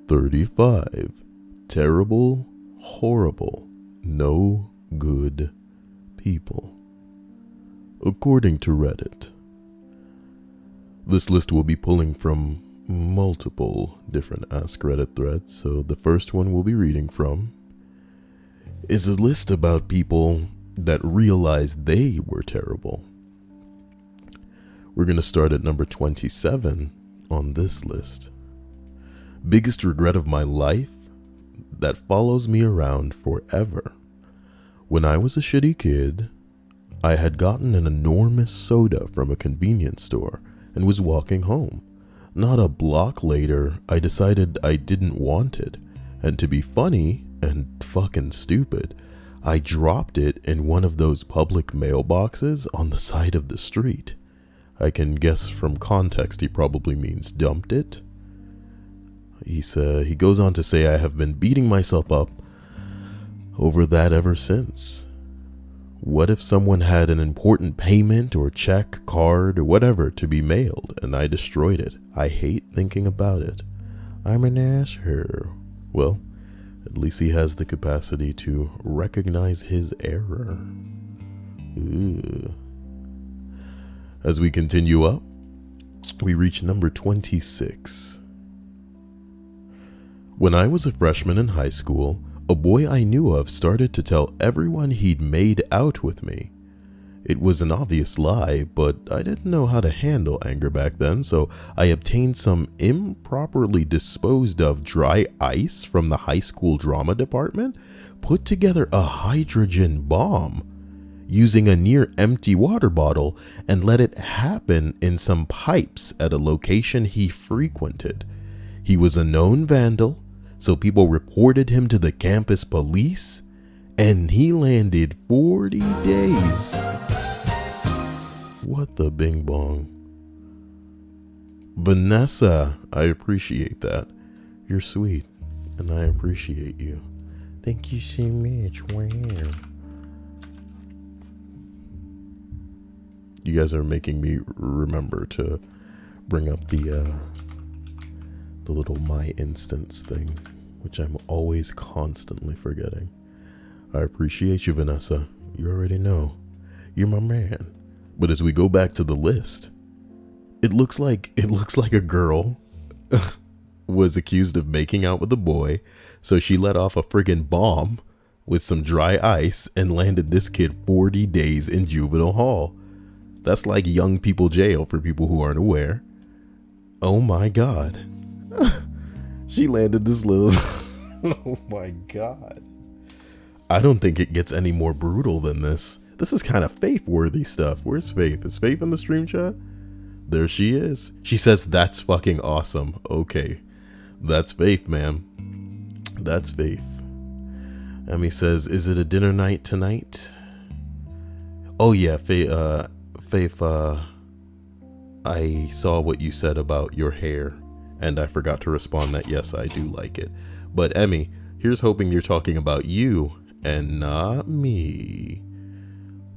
35. Terrible, horrible, no good people. According to Reddit. This list will be pulling from multiple different AskReddit threads, so the first one we'll be reading from is a list about people that realized they were terrible. We're going to start at number 27 on this list. Biggest regret of my life that follows me around forever. When I was a shitty kid, I had gotten an enormous soda from a convenience store and was walking home. Not a block later, I decided I didn't want it, and to be funny and fucking stupid, I dropped it in one of those public mailboxes on the side of the street. I can guess from context he probably means dumped it. He goes on to say, I have been beating myself up over that ever since. What if someone had an important payment or check, card, or whatever to be mailed and I destroyed it? I hate thinking about it. I'm an asshole. Well, at least he has the capacity to recognize his error. Ooh. As we continue up, we reach number 26. When I was a freshman in high school, a boy I knew of started to tell everyone he'd made out with me. It was an obvious lie, but I didn't know how to handle anger back then, so I obtained some improperly disposed of dry ice from the high school drama department, put together a hydrogen bomb using a near empty water bottle, and let it happen in some pipes at a location he frequented. He was a known vandal, so people reported him to the campus police, and he landed 40 days. What the bing bong? Vanessa, I appreciate that. You're sweet, and I appreciate you. Thank you so much. Wow. You guys are making me remember to bring up the little my instance thing, which I'm always constantly forgetting. I appreciate you, Vanessa. You already know. You're my man. But as we go back to the list, it looks like a girl was accused of making out with a boy, so she let off a friggin' bomb with some dry ice and landed this kid 40 days in juvenile hall. That's like young people jail for people who aren't aware. Oh my god. She landed this little... Oh my god. I don't think it gets any more brutal than this. This is kind of Faith-worthy stuff. Where's Faith? Is Faith in the stream chat? There she is. She says, that's fucking awesome. Okay. That's Faith, ma'am. That's Faith. Emmy says, is it a dinner night tonight? Oh yeah, Faith, I saw what you said about your hair, and I forgot to respond that yes, I do like it. But Emmy, here's hoping you're talking about you and not me.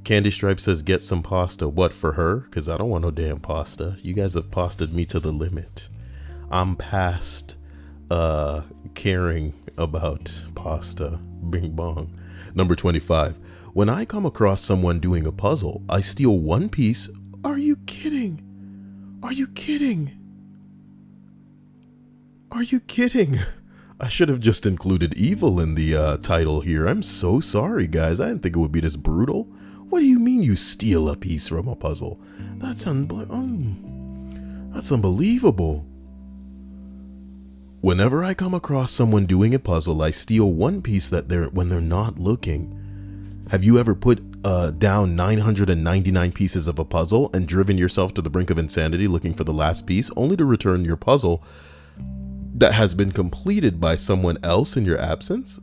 Candy Stripe says, get some pasta. What, for her? Because I don't want no damn pasta. You guys have pastaed me to the limit. I'm past caring about pasta. Bing bong. Number 25. When I come across someone doing a puzzle, I steal one piece. Are you kidding? Are you kidding? Are you kidding? I should have just included evil in the title here. I'm so sorry, guys. I didn't think it would be this brutal. What do you mean you steal a piece from a puzzle? That's unbelievable. Whenever I come across someone doing a puzzle, I steal one piece when they're not looking. Have you ever put down 999 pieces of a puzzle and driven yourself to the brink of insanity looking for the last piece, only to return your puzzle that has been completed by someone else in your absence?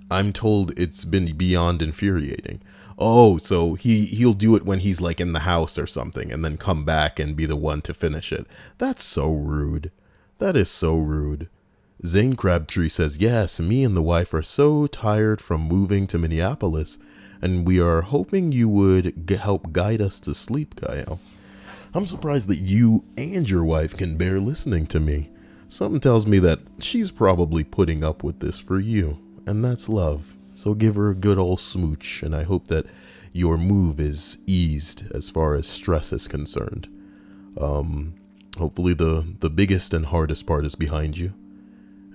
I'm told it's been beyond infuriating. Oh, so he'll do it when he's like in the house or something and then come back and be the one to finish it. That's so rude. That is so rude. Zane Crabtree says, yes, me and the wife are so tired from moving to Minneapolis, and we are hoping you would help guide us to sleep, Kyle. I'm surprised that you and your wife can bear listening to me. Something tells me that she's probably putting up with this for you, and that's love. So give her a good old smooch, and I hope that your move is eased as far as stress is concerned. Hopefully the biggest and hardest part is behind you,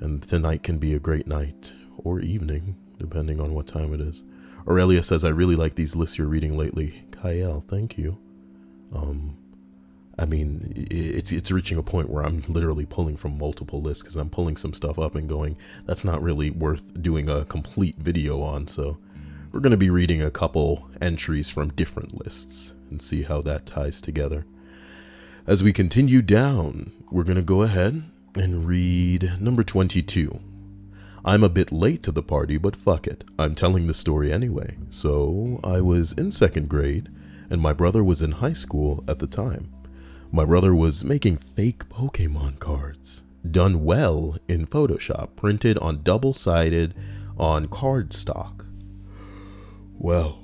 and tonight can be a great night, or evening, depending on what time it is. Aurelia says, I really like these lists you're reading lately. Kyle, thank you. I mean, it's reaching a point where I'm literally pulling from multiple lists because I'm pulling some stuff up and going, that's not really worth doing a complete video on. So we're going to be reading a couple entries from different lists and see how that ties together. As we continue down, we're going to go ahead and read number 22. I'm a bit late to the party, but fuck it. I'm telling the story anyway. So I was in 2nd grade and my brother was in high school at the time. My brother was making fake Pokemon cards, done well in Photoshop, printed on double-sided on cardstock. Well,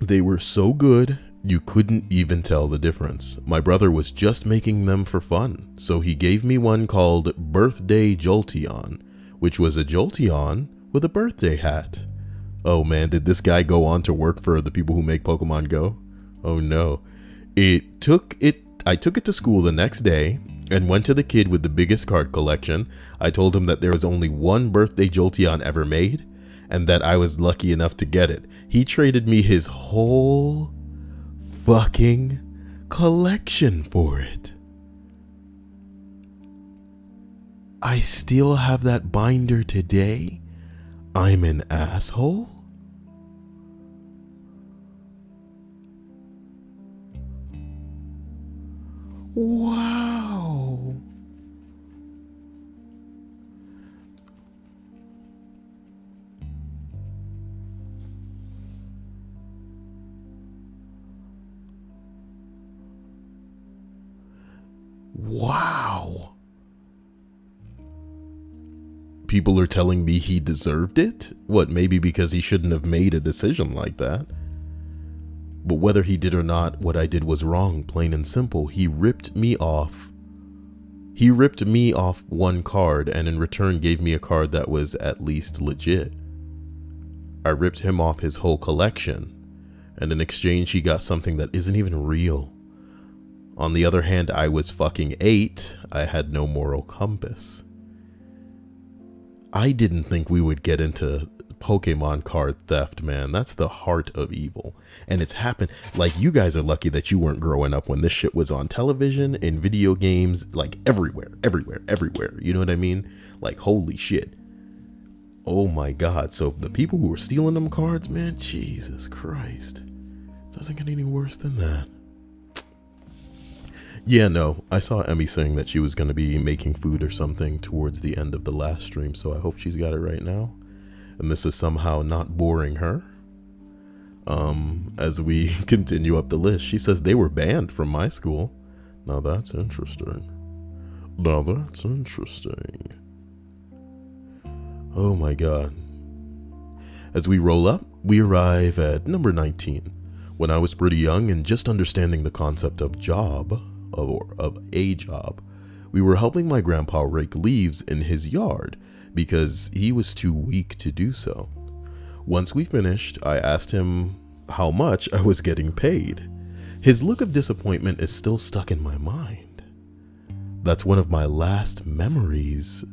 they were so good, you couldn't even tell the difference. My brother was just making them for fun, so he gave me one called Birthday Jolteon, which was a Jolteon with a birthday hat. Oh man, did this guy go on to work for the people who make Pokemon Go? Oh no. I took it to school the next day and went to the kid with the biggest card collection. I told him that there was only one birthday Jolteon ever made and that I was lucky enough to get it. He traded me his whole fucking collection for it. I still have that binder today. I'm an asshole. Wow. Wow. People are telling me he deserved it? What, maybe because he shouldn't have made a decision like that? But whether he did or not, what I did was wrong, plain and simple. He ripped me off. He ripped me off one card and in return gave me a card that was at least legit. I ripped him off his whole collection, and in exchange he got something that isn't even real. On the other hand, I was fucking 8. I had no moral compass. I didn't think we would get into Pokemon card theft, man. That's the heart of evil. And it's happened. Like, you guys are lucky that you weren't growing up when this shit was on television, in video games, like everywhere. You know what I mean? Like, holy shit. Oh my God. So the people who were stealing them cards, man, Jesus Christ. Doesn't get any worse than that. Yeah, no, I saw Emmy saying that she was going to be making food or something towards the end of the last stream, so I hope she's got it right now. And this is somehow not boring her. As we continue up the list, she says they were banned from my school. Now that's interesting. Oh my God. As we roll up, we arrive at number 19. When I was pretty young and just understanding the concept of a job, we were helping my grandpa rake leaves in his yard because he was too weak to do so. Once we finished, I asked him how much I was getting paid. His look of disappointment is still stuck in my mind. That's one of my last memories,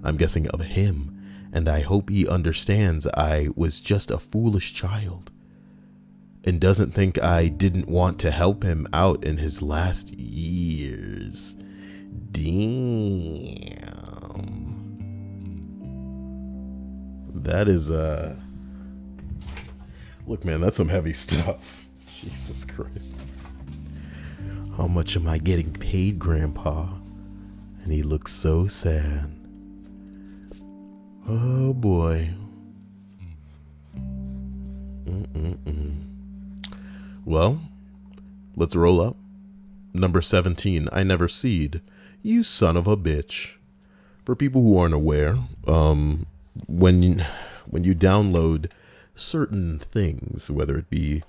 I'm guessing, of him, and I hope he understands I was just a foolish child and doesn't think I didn't want to help him out in his last years. Damn. That is, look, man, that's some heavy stuff. Jesus Christ. How much am I getting paid, Grandpa? And he looks so sad. Oh, boy. Well, let's roll up. Number 17, I never seed. You son of a bitch. For people who aren't aware, when you download certain things, whether it be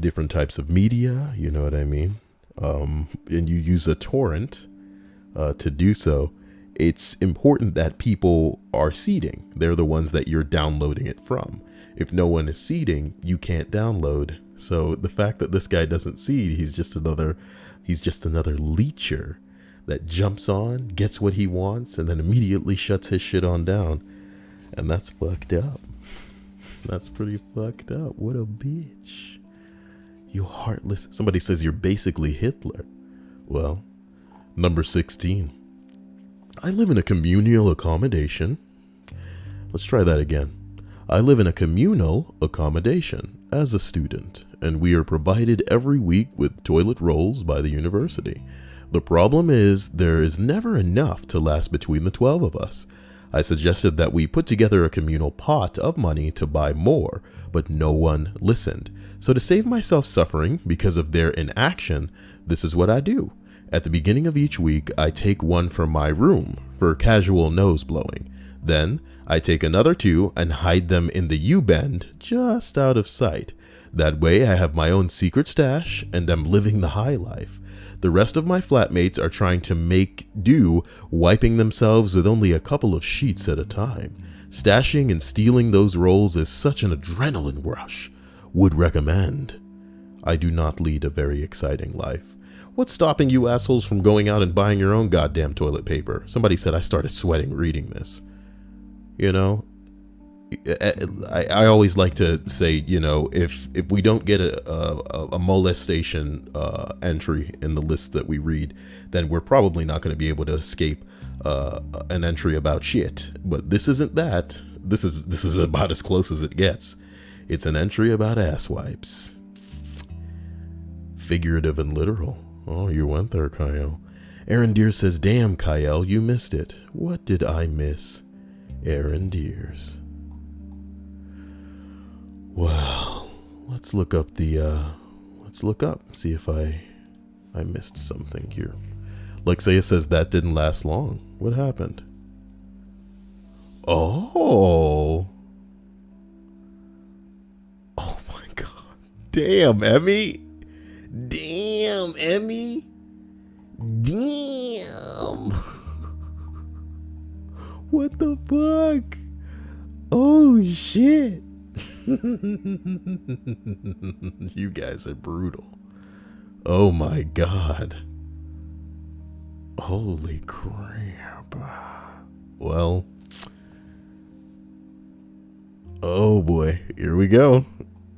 different types of media, you know what I mean, and you use a torrent, to do so, it's important that people are seeding. They're the ones that you're downloading it from. If no one is seeding, you can't download. So the fact that this guy doesn't seed, he's just another leecher that jumps on, gets what he wants, and then immediately shuts his shit on down. And that's fucked up. That's pretty fucked up. What a bitch. You heartless. Somebody says you're basically Hitler. Well, number 16. I live in a communal accommodation. Let's try that again. I live in a communal accommodation as a student, and we are provided every week with toilet rolls by the university. The problem is there is never enough to last between the 12 of us. I suggested that we put together a communal pot of money to buy more, but no one listened. So to save myself suffering because of their inaction, this is what I do. At the beginning of each week, I take one from my room for casual nose blowing. Then I take another 2 and hide them in the U-bend just out of sight. That way I have my own secret stash and am living the high life. The rest of my flatmates are trying to make do, wiping themselves with only a couple of sheets at a time. Stashing and stealing those rolls is such an adrenaline rush. Would recommend. I do not lead a very exciting life. What's stopping you assholes from going out and buying your own goddamn toilet paper? Somebody said I started sweating reading this. You know, I always like to say, you know, if we don't get a molestation entry in the list that we read, then we're probably not going to be able to escape an entry about shit. But this isn't that. This is about as close as it gets. It's an entry about ass wipes. Figurative and literal. Oh, you went there, Kyle. Aaron Deere says, damn, Kyle, you missed it. What did I miss? Aaron Deers. Well, let's look up, see if I missed something here. Lexia says that didn't last long. What happened? Oh my God. Damn, Emmy. Damn, Emmy. Damn. What the fuck? Oh, shit. You guys are brutal. Oh, my God. Holy crap. Well. Oh, boy. Here we go.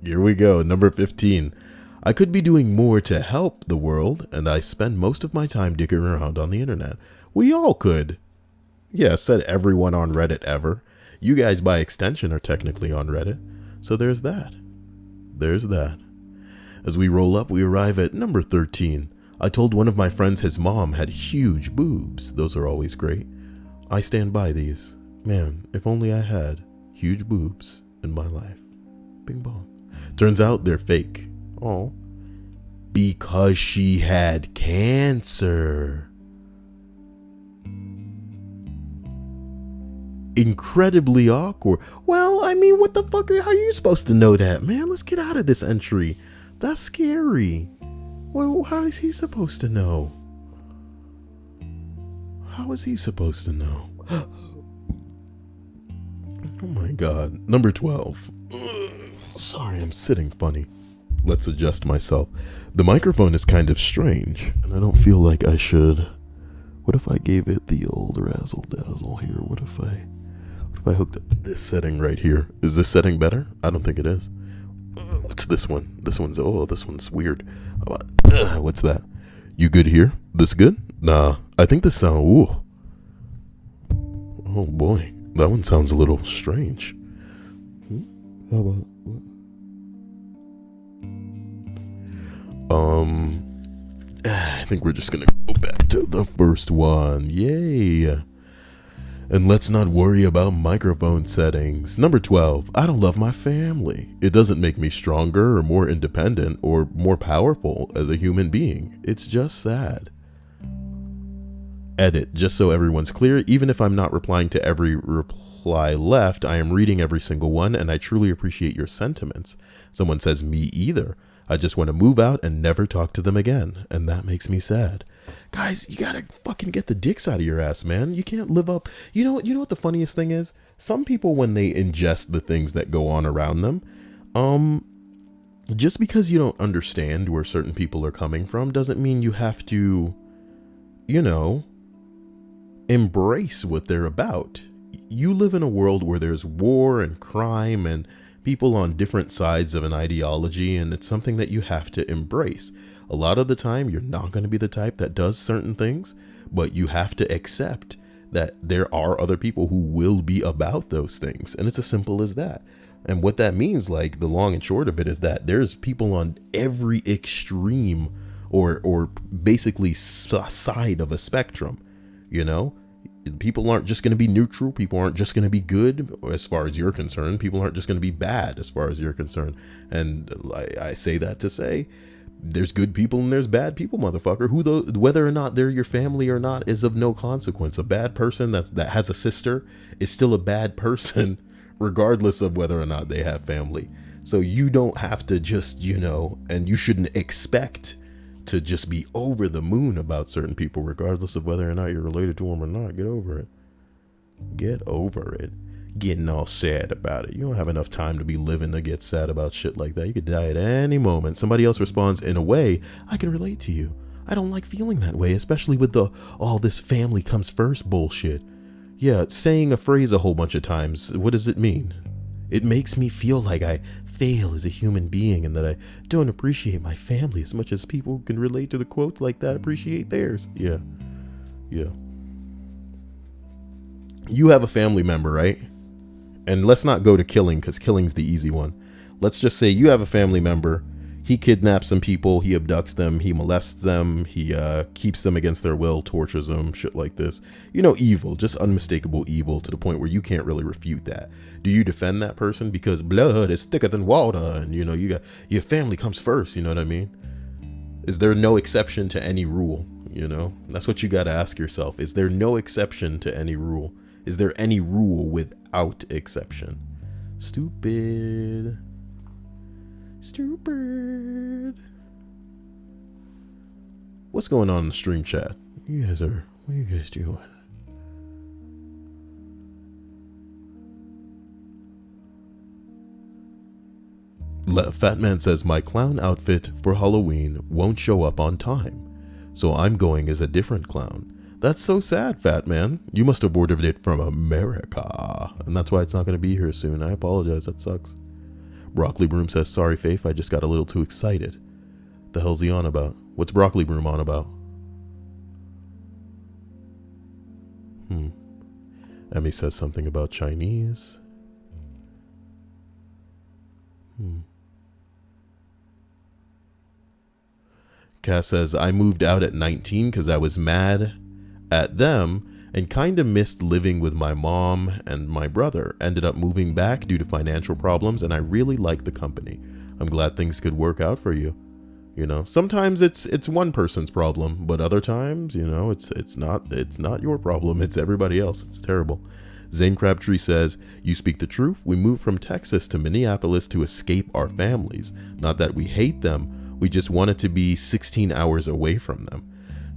Number 15. I could be doing more to help the world, and I spend most of my time digging around on the internet. We all could. Yeah, said everyone on Reddit ever. You guys, by extension, are technically on Reddit. So there's that. As we roll up, we arrive at number 13. I told one of my friends his mom had huge boobs. Those are always great. I stand by these. Man, if only I had huge boobs in my life. Bing bong. Turns out they're fake. Oh. Because she had cancer. Incredibly awkward. Well, I mean, what the fuck? How are you supposed to know that, man? Let's get out of this entry. That's scary. Well, how is he supposed to know? How is he supposed to know? Oh my God. Number 12. Sorry, I'm sitting funny. Let's adjust myself. The microphone is kind of strange, and I don't feel like I should. What if I gave it the old razzle dazzle here? What if I hooked up this setting right here? Is this setting better? I don't think it is. What's this one? This one's weird. What's that? You good here? This good? Nah, I think this sound. Ooh. Oh boy, that one sounds a little strange. How about what? I think we're just gonna go back to the first one. Yay. And let's not worry about microphone settings. Number 12, I don't love my family. It doesn't make me stronger or more independent or more powerful as a human being. It's just sad. Edit, just so everyone's clear, even if I'm not replying to every reply left, I am reading every single one, and I truly appreciate your sentiments. Someone says, me either. I just want to move out and never talk to them again. And that makes me sad. Guys, you gotta fucking get the dicks out of your ass, man. You can't live up. You know what the funniest thing is? Some people, when they ingest the things that go on around them, just because you don't understand where certain people are coming from doesn't mean you have to, embrace what they're about. You live in a world where there's war and crime and people on different sides of an ideology, and it's something that you have to embrace. A lot of the time, you're not going to be the type that does certain things, but you have to accept that there are other people who will be about those things. And it's as simple as that. And what that means, like the long and short of it, is that there's people on every extreme or basically side of a spectrum. People aren't just going to be neutral. People aren't just going to be good as far as you're concerned. People aren't just going to be bad as far as you're concerned. And I say that to say there's good people and there's bad people, motherfucker. Whether or not they're your family or not is of no consequence. A bad person that has a sister is still a bad person, regardless of whether or not they have family. So you don't have to just, and you shouldn't expect to just be over the moon about certain people, regardless of whether or not you're related to them or not. Get over it. Get over it. Getting all sad about it. You don't have enough time to be living to get sad about shit like that. You could die at any moment. Somebody else responds in a way, I can relate to you. I don't like feeling that way, especially with all this family comes first bullshit. Yeah, saying a phrase a whole bunch of times, what does it mean? It makes me feel like I fail as a human being and that I don't appreciate my family as much as people who can relate to the quotes like that appreciate theirs. Yeah. You have a family member, right? And let's not go to killing, because killing's the easy one. Let's just say you have a family member. He kidnaps some people, he abducts them, he molests them, he keeps them against their will, tortures them, shit like this. Evil, just unmistakable evil to the point where you can't really refute that. Do you defend that person because blood is thicker than water and you got your family comes first, you know what I mean? Is there no exception to any rule? That's what you got to ask yourself. Is there no exception to any rule? Is there any rule without exception? Stupid. What's going on in the stream chat? What are you guys doing? Fat Man says, my clown outfit for Halloween won't show up on time, so I'm going as a different clown. That's so sad, Fat Man. You must have ordered it from America, and that's why it's not going to be here soon. I apologize, that sucks. Broccoli Broom says, sorry, Faith, I just got a little too excited. The hell's he on about? What's Broccoli Broom on about? Emmy says something about Chinese. Cass says, I moved out at 19 because I was mad at them and kind of missed living with my mom and my brother. Ended up moving back due to financial problems, and I really like the company. I'm glad things could work out for you. Sometimes it's one person's problem, but other times, it's not your problem. It's everybody else. It's terrible. Zane Crabtree says, you speak the truth. We moved from Texas to Minneapolis to escape our families. Not that we hate them. We just wanted to be 16 hours away from them.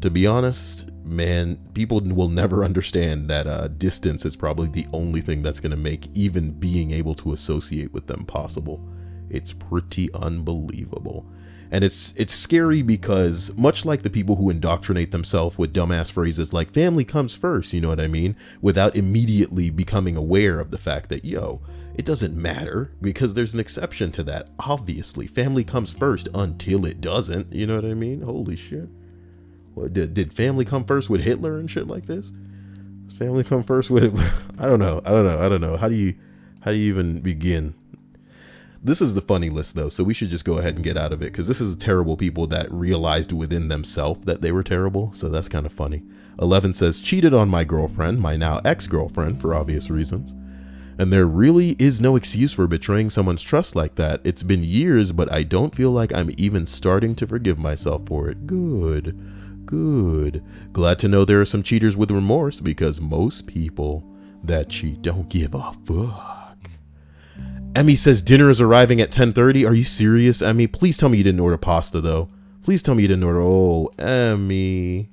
To be honest, man, people will never understand that distance is probably the only thing that's going to make even being able to associate with them possible. It's pretty unbelievable. And it's scary because much like the people who indoctrinate themselves with dumbass phrases like family comes first, you know what I mean? Without immediately becoming aware of the fact that, it doesn't matter because there's an exception to that. Obviously, family comes first until it doesn't, you know what I mean? Holy shit. What, did family come first with Hitler and shit like this? Does family come first with, I don't know. How do you even begin? This is the funny list though, so we should just go ahead and get out of it because this is terrible people that realized within themselves that they were terrible, so that's kind of funny. 11 says, cheated on my girlfriend, my now ex-girlfriend, for obvious reasons. And there really is no excuse for betraying someone's trust like that. It's been years, but I don't feel like I'm even starting to forgive myself for it. Good. Glad to know there are some cheaters with remorse because most people that cheat don't give a fuck. Emmy says dinner is arriving at 10:30. Are you serious, Emmy? Please tell me you didn't order pasta, though. Please tell me you didn't order. Oh, Emmy.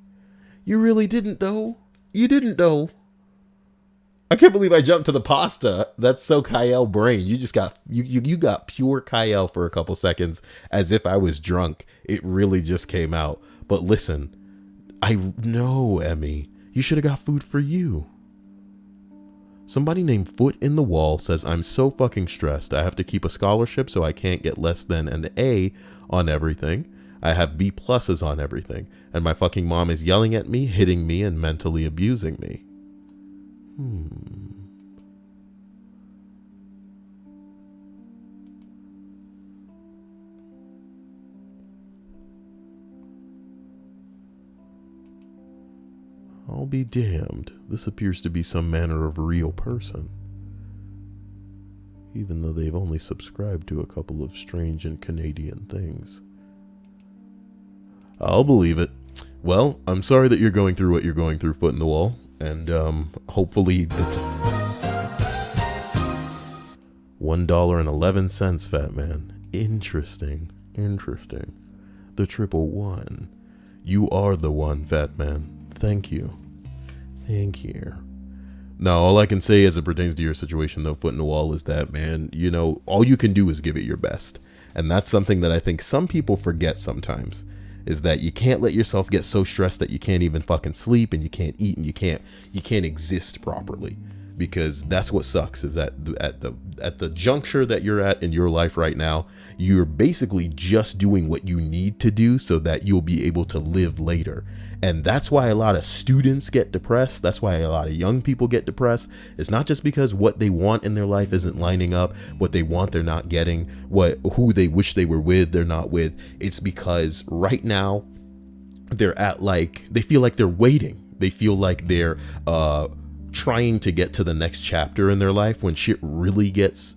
You really didn't, though? You didn't, though? I can't believe I jumped to the pasta. That's so Kyle brain. You just got you got pure Kyle for a couple seconds as if I was drunk. It really just came out. But listen, I know, Emmy. You should have got food for you. Somebody named Foot in the Wall says, I'm so fucking stressed. I have to keep a scholarship so I can't get less than an A on everything. I have B pluses on everything. And my fucking mom is yelling at me, hitting me, and mentally abusing me. I'll be damned. This appears to be some manner of real person. Even though they've only subscribed to a couple of strange and Canadian things. I'll believe it. Well, I'm sorry that you're going through what you're going through, Foot in the Wall. And hopefully $1.11, fat man. Interesting. Interesting. The 111. You are the one, fat man. Thank you. Thank you. Now, all I can say as it pertains to your situation, though, Foot in the Wall, is that, man, you know, all you can do is give it your best. And that's something that I think some people forget sometimes, is that you can't let yourself get so stressed that you can't even fucking sleep and you can't eat and you can't exist properly. Because that's what sucks, is that at the juncture that you're at in your life right now, you're basically just doing what you need to do so that you'll be able to live later. And that's why a lot of students get depressed. That's why a lot of young people get depressed. It's not just because what they want in their life isn't lining up, what they want they're not getting, who they wish they were with they're not with. It's because right now they're at they feel like they're waiting. They feel like they're trying to get to the next chapter in their life when shit really gets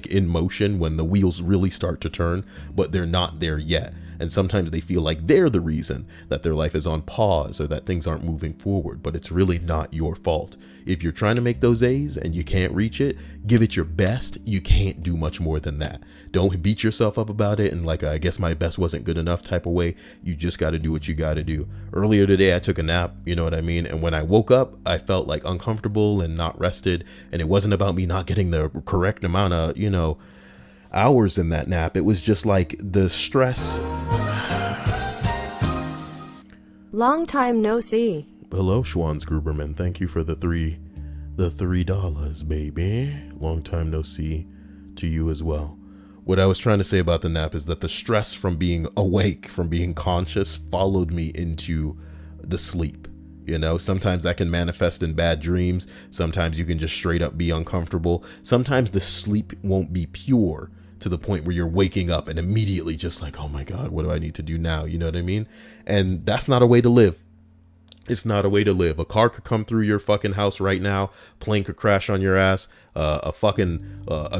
in motion, when the wheels really start to turn, but they're not there yet. And sometimes they feel like they're the reason that their life is on pause or that things aren't moving forward, but it's really not your fault. If you're trying to make those A's and you can't reach it, give it your best. You can't do much more than that. Don't beat yourself up about it and I guess my best wasn't good enough type of way. You just got to do what you got to do. Earlier today, I took a nap, you know what I mean? And when I woke up, I felt uncomfortable and not rested. And it wasn't about me not getting the correct amount of, hours in that nap. It was just the stress. Long time no see. Hello, Schwanz Gruberman. Thank you for the $3, baby. Long time no see to you as well. What I was trying to say about the nap is that the stress from being awake, from being conscious, followed me into the sleep. Sometimes that can manifest in bad dreams. Sometimes you can just straight up be uncomfortable. Sometimes the sleep won't be pure to the point where you're waking up and immediately just oh my God, what do I need to do now? You know what I mean? And that's not a way to live. It's not a way to live. A car could come through your fucking house right now. Plane could crash on your ass. A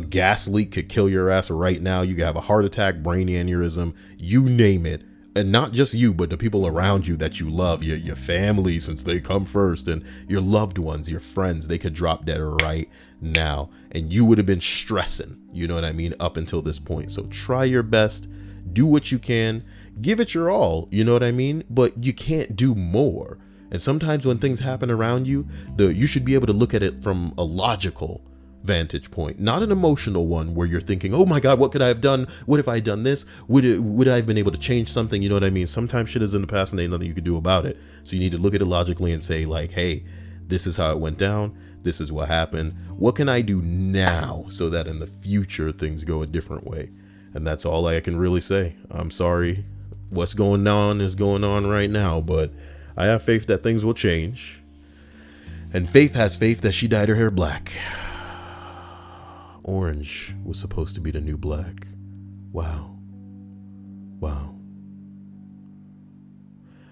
gas leak could kill your ass right now. You could have a heart attack, brain aneurysm, you name it. And not just you, but the people around you that you love, your family, since they come first, and your loved ones, your friends, they could drop dead right now. And you would have been stressing, you know what I mean, up until this point. So try your best, do what you can, give it your all, you know what I mean? But you can't do more. And sometimes when things happen around you, you should be able to look at it from a logical vantage point, not an emotional one where you're thinking, oh my God, what could I have done? What if I had done this? Would I have been able to change something? You know what I mean? Sometimes shit is in the past and ain't nothing you could do about it. So you need to look at it logically and say hey, this is how it went down. This is what happened. What can I do now so that in the future things go a different way? And that's all I can really say. I'm sorry. What's going on is going on right now, but I have faith that things will change. And Faith has faith that she dyed her hair black. Orange was supposed to be the new black. Wow.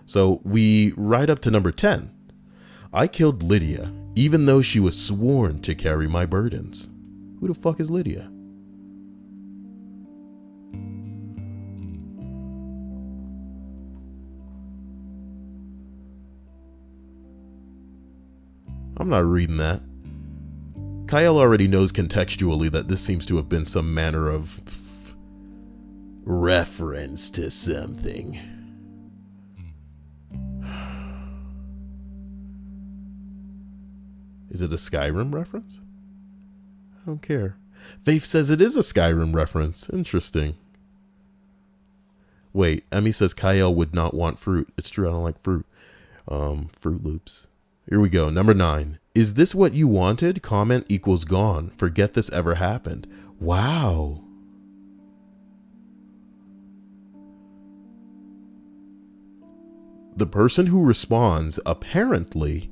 So we ride up to number 10. I killed Lydia, even though she was sworn to carry my burdens. Who the fuck is Lydia? I'm not reading that. Kyle already knows contextually that this seems to have been some manner of reference to something. Is it a Skyrim reference? I don't care. Faith says it is a Skyrim reference. Interesting. Wait, Emmy says Kyle would not want fruit. It's true, I don't like fruit. Fruit Loops. Here we go. Number 9. Is this what you wanted? Comment equals gone. Forget this ever happened. Wow. The person who responds apparently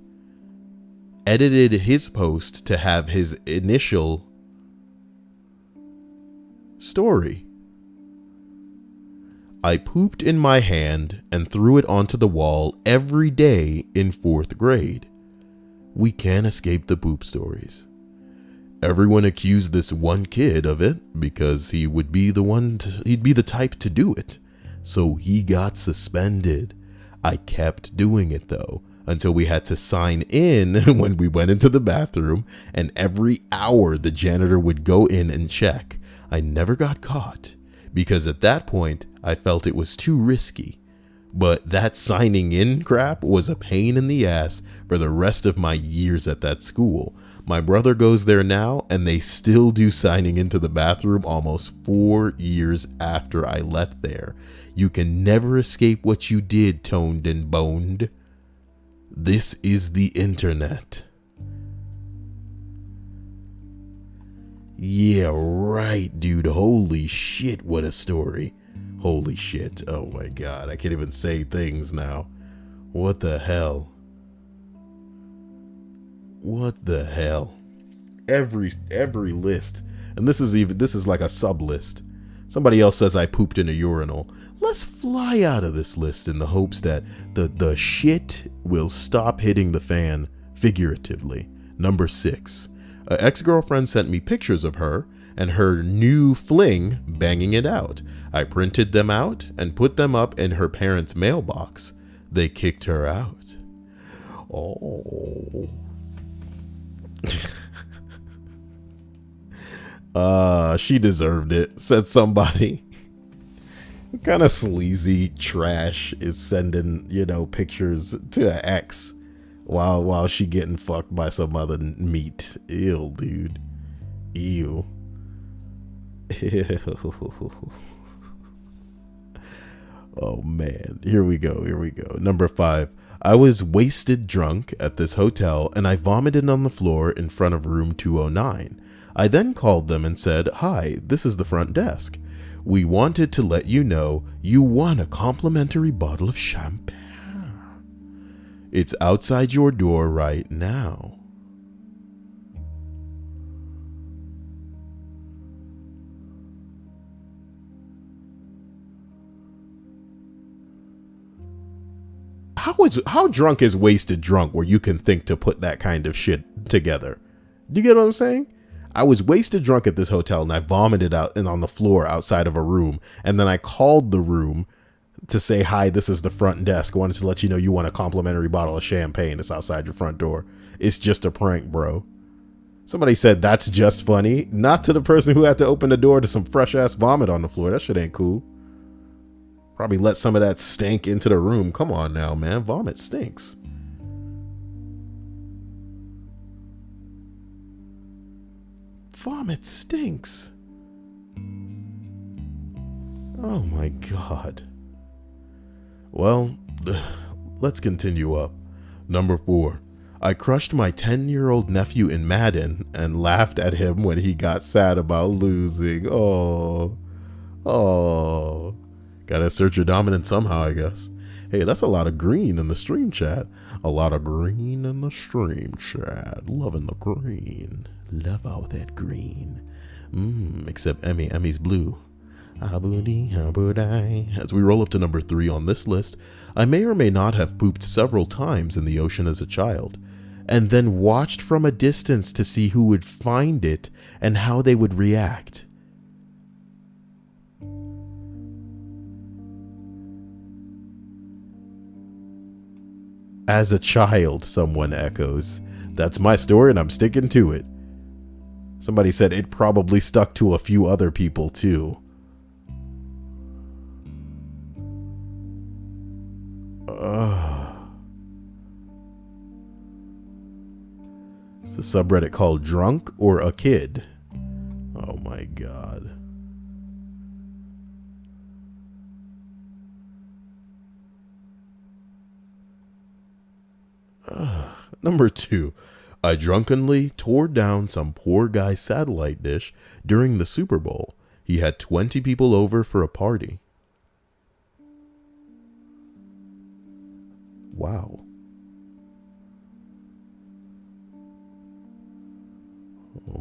edited his post to have his initial story. I pooped in my hand and threw it onto the wall every day in 4th grade. We can't escape the poop stories. Everyone accused this one kid of it because he would be he'd be the type to do it. So he got suspended. I kept doing it though, until we had to sign in when we went into the bathroom, and every hour the janitor would go in and check. I never got caught, because at that point, I felt it was too risky. But that signing in crap was a pain in the ass for the rest of my years at that school. My brother goes there now, and they still do signing into the bathroom almost 4 years after I left there. You can never escape what you did, toned and boned. This is the internet. Yeah, right, dude. Holy shit, what a story. Holy shit. Oh my god, I can't even say things now. What the hell? What the hell? Every list. And this is like a sub list. Somebody else says I pooped in a urinal. Let's fly out of this list in the hopes that the shit will stop hitting the fan figuratively. Number 6. An ex-girlfriend sent me pictures of her and her new fling banging it out. I printed them out and put them up in her parents' mailbox. They kicked her out. Oh. She deserved it, said somebody. What kind of sleazy trash is sending, pictures to an ex while she getting fucked by some other meat? Ew, dude. Ew. Oh man, here we go. Number 5. I was wasted drunk at this hotel and I vomited on the floor in front of room 209. I then called them and said, "Hi, this is the front desk. We wanted to let you know you won a complimentary bottle of champagne. It's outside your door right now." How drunk is wasted drunk where you can think to put that kind of shit together? Do you get what I'm saying? I was wasted drunk at this hotel and I vomited out and on the floor outside of a room. And then I called the room to say, "Hi, this is the front desk. I wanted to let you know you won a complimentary bottle of champagne. It's outside your front door." It's just a prank, bro. Somebody said that's just funny. Not to the person who had to open the door to some fresh ass vomit on the floor. That shit ain't cool. Probably let some of that stink into the room. Come on now, man. Vomit stinks. Vomit stinks. Oh my god. Well, let's continue up. Number 4. I crushed my 10-year-old nephew in Madden and laughed at him when he got sad about losing. Oh. Gotta assert your dominance somehow, I guess. Hey, that's a lot of green in the stream chat. A lot of green in the stream chat. Loving the green. Love all that green. Except Emmy's blue. As we roll up to number 3 on this list, I may or may not have pooped several times in the ocean as a child, and then watched from a distance to see who would find it and how they would react. As a child, someone echoes. That's my story and I'm sticking to it. Somebody said it probably stuck to a few other people too. It's a subreddit called Drunk or a Kid. Oh my god. Number 2. I drunkenly tore down some poor guy's satellite dish during the Super Bowl. He had 20 people over for a party. Wow.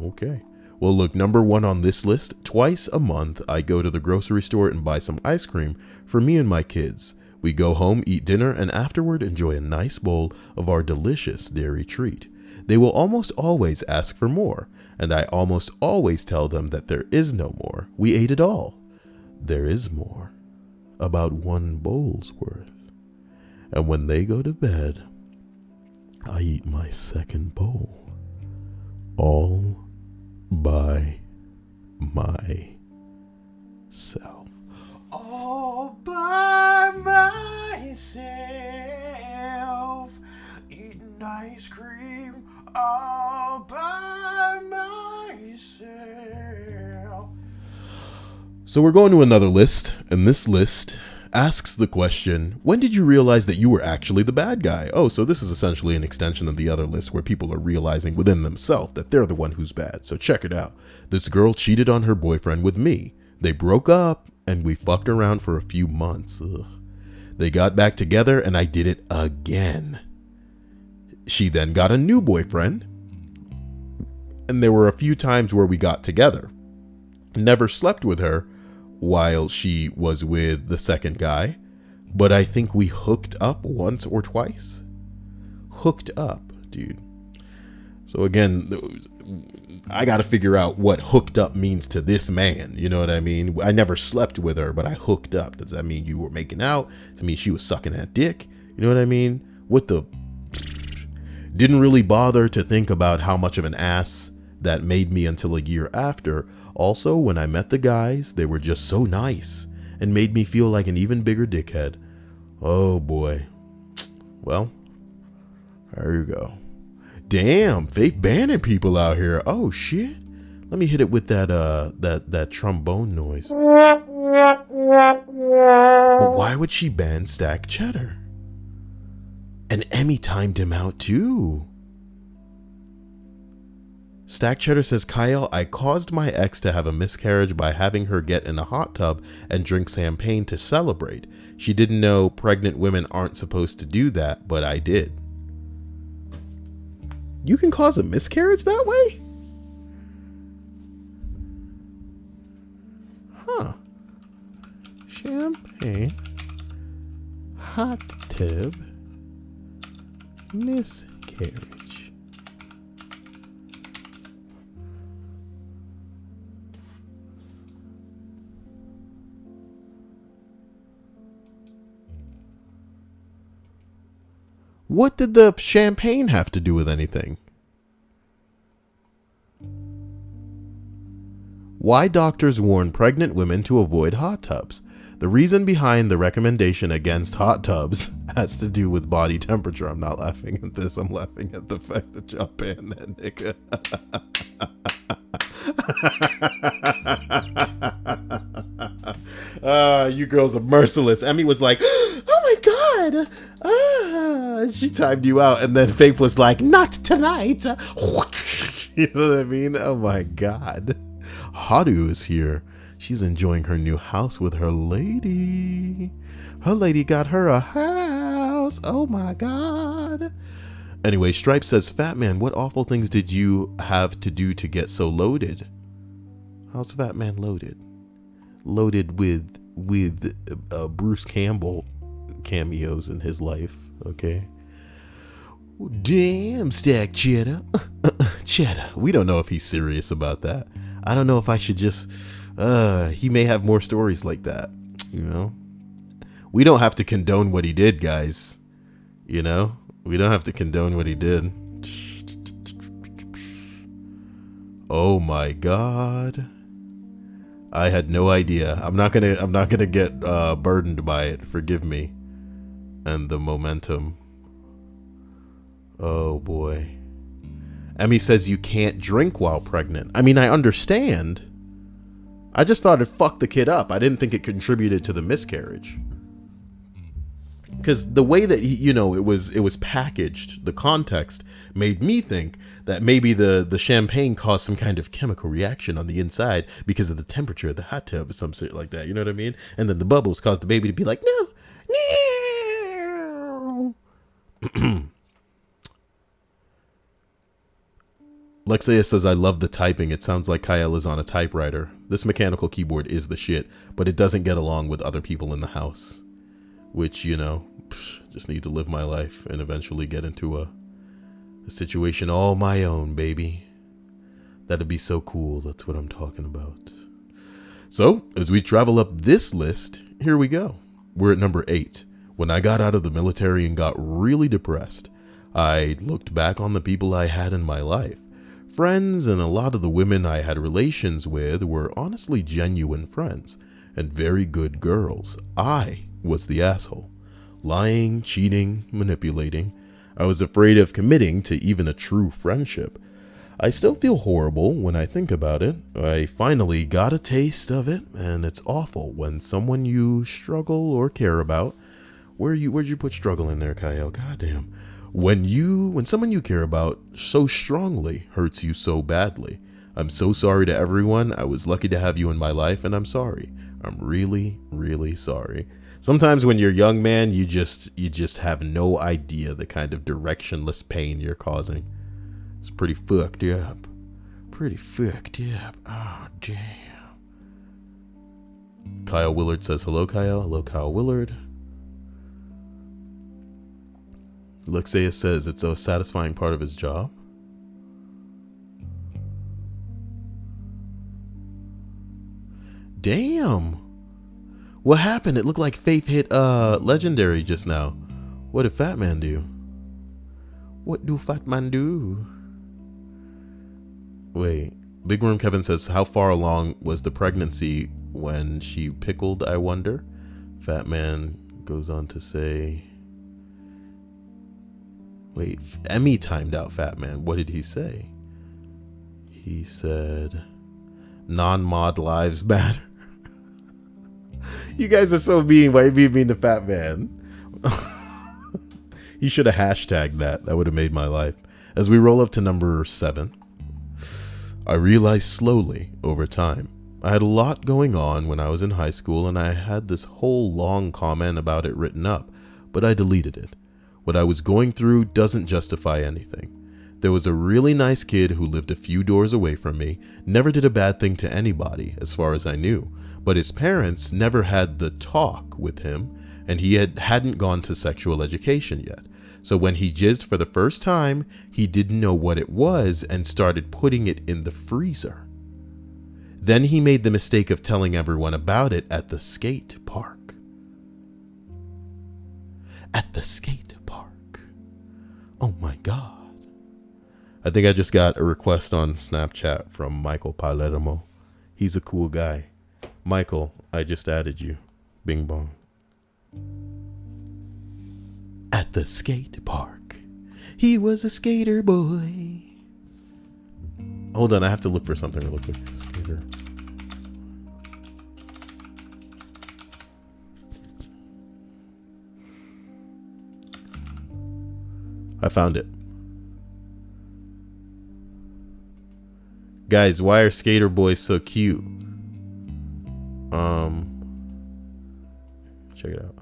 Okay. Well, look, number 1 on this list. Twice a month, I go to the grocery store and buy some ice cream for me and my kids. We go home, eat dinner, and afterward enjoy a nice bowl of our delicious dairy treat. They will almost always ask for more, and I almost always tell them that there is no more. We ate it all. There is more. About 1 bowl's worth. And when they go to bed, I eat my second bowl. All by myself. All by myself. Eating ice cream all by myself. So we're going to another list, and this list asks the question, when did you realize that you were actually the bad guy? Oh, so this is essentially an extension of the other list where people are realizing within themselves that they're the one who's bad. So check it out. This girl cheated on her boyfriend with me. They broke up and we fucked around for a few months. Ugh. They got back together and I did it again. She then got a new boyfriend and there were a few times where we got together. Never slept with her while she was with the second guy, but I think we hooked up once or twice. Hooked up, dude. So again, I got to figure out what hooked up means to this man. You know what I mean? I never slept with her, but I hooked up. Does that mean you were making out? Does that mean she was sucking that dick? You know what I mean? What the... Didn't really bother to think about how much of an ass that made me until a year after. Also, when I met the guys, they were just so nice and made me feel like an even bigger dickhead. Oh boy. Well, there you go. Damn, Faith banning people out here. Oh shit. Let me hit it with that trombone noise. But why would she ban Stack Cheddar? And Emmy timed him out too. Stack Cheddar says, Kyle, I caused my ex to have a miscarriage by having her get in a hot tub and drink champagne to celebrate. She didn't know pregnant women aren't supposed to do that, but I did. You can cause a miscarriage that way? Huh. Champagne, hot tub, miscarriage. What did the champagne have to do with anything? Why doctors warn pregnant women to avoid hot tubs? The reason behind the recommendation against hot tubs has to do with body temperature. I'm not laughing at this. I'm laughing at the fact that y'all banned that nigga. You girls are merciless. Emmy was like, oh my god. She timed you out, and then Faith was like, not tonight. You know what I mean? Oh my god. Hadu is here. She's enjoying her new house with her lady. Her lady got her a house. Oh my god. Anyway, Stripe says, Fat Man, what awful things did you have to do to get so loaded? How's Fat Man loaded? Loaded with Bruce Campbell cameos in his life, okay? Damn, Stack Cheddar. Cheddar. We don't know if he's serious about that. I don't know if I should just... he may have more stories like that, you know? We don't have to condone what he did, guys. You know? We don't have to condone what he did. Oh my god. I had no idea. I'm not gonna get burdened by it. Forgive me. And the momentum. Oh boy. Emmy says you can't drink while pregnant. I mean, I understand. I just thought it fucked the kid up. I didn't think it contributed to the miscarriage. Because the way that it was packaged, the context made me think that maybe the champagne caused some kind of chemical reaction on the inside because of the temperature of the hot tub or some shit like that. You know what I mean? And then the bubbles caused the baby to be like, no. Lexia says, I love the typing. It sounds like Kyle is on a typewriter. This mechanical keyboard is the shit, but it doesn't get along with other people in the house. Which, just need to live my life and eventually get into a situation all my own, baby. That'd be so cool. That's what I'm talking about. So, as we travel up this list, here we go. We're at number 8. When I got out of the military and got really depressed, I looked back on the people I had in my life. Friends and a lot of the women I had relations with were honestly genuine friends and very good girls. I was the asshole. Lying, cheating, manipulating. I was afraid of committing to even a true friendship. I still feel horrible when I think about it. I finally got a taste of it, and it's awful when someone you struggle or care about. Where'd you put struggle in there, Kyle? Goddamn. When someone you care about so strongly hurts you so badly. I'm so sorry to everyone. I was lucky to have you in my life, and I'm sorry. I'm really, really sorry. Sometimes when you're young, man, you just have no idea the kind of directionless pain you're causing. It's pretty fucked up. Pretty fucked up. Oh, damn. Kyle Willard says, hello, Kyle. Hello, Kyle Willard. Lexia says it's a satisfying part of his job. Damn. What happened? It looked like Faith hit Legendary just now. What did Fat Man do? What do Fat Man do? Wait. Big Room Kevin says, how far along was the pregnancy when she pickled, I wonder? Fat Man goes on to say... Wait, Emmy timed out Fat Man. What did he say? He said, non-mod lives matter. You guys are so mean. Why are you being mean to Fat Man? He should have hashtagged that. That would have made my life. As we roll up to number 7, I realized slowly over time. I had a lot going on when I was in high school, and I had this whole long comment about it written up, but I deleted it. What I was going through doesn't justify anything. There was a really nice kid who lived a few doors away from me, never did a bad thing to anybody, as far as I knew, but his parents never had the talk with him, and he hadn't gone to sexual education yet. So when he jizzed for the first time, he didn't know what it was and started putting it in the freezer. Then he made the mistake of telling everyone about it at the skate park. At the skate park. Oh my God. I think I just got a request on Snapchat from Michael Palermo. He's a cool guy. Michael, I just added you. Bing bong. At the skate park. He was a skater boy. Hold on, I have to look for something real quick. Skater. I found it. Guys, why are skater boys so cute? Check it out.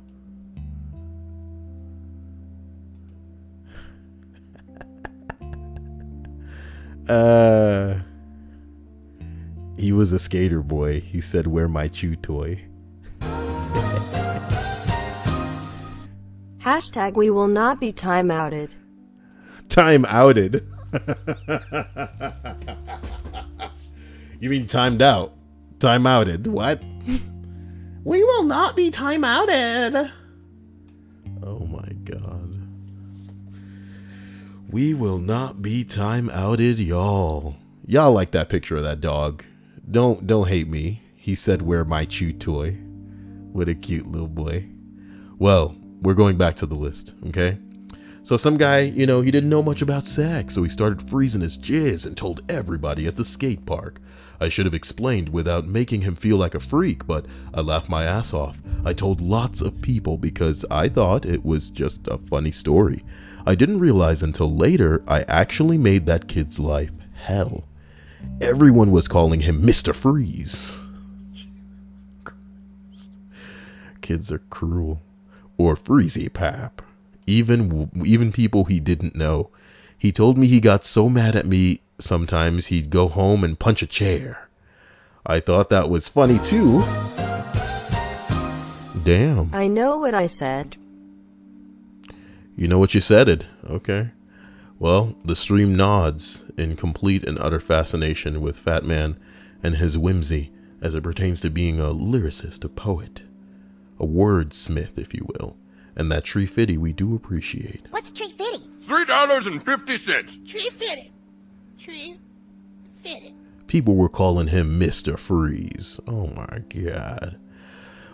He was a skater boy. He said, "Wear my chew toy." Hashtag we will not be time outed. Time outed. You mean timed out? Time outed. What? We will not be time outed. Oh my God. We will not be time outed, y'all. Y'all like that picture of that dog. Don't hate me. He said, "Wear my chew toy." What a cute little boy. Well, we're going back to the list, okay? So some guy, he didn't know much about sex, so he started freezing his jizz and told everybody at the skate park. I should have explained without making him feel like a freak, but I laughed my ass off. I told lots of people because I thought it was just a funny story. I didn't realize until later I actually made that kid's life hell. Everyone was calling him Mr. Freeze. Kids are cruel. Or Freezy Pap. Even people he didn't know. He told me he got so mad at me sometimes he'd go home and punch a chair. I thought that was funny too. Damn. I know what I said. You know what you said? Okay. Well, the stream nods in complete and utter fascination with Fat Man and his whimsy as it pertains to being a lyricist, a poet, a wordsmith, if you will. And that Tree Fitty we do appreciate. What's Tree Fitty? $3.50. Tree Fitty. Tree Fitty. People were calling him Mr. Freeze. Oh my God.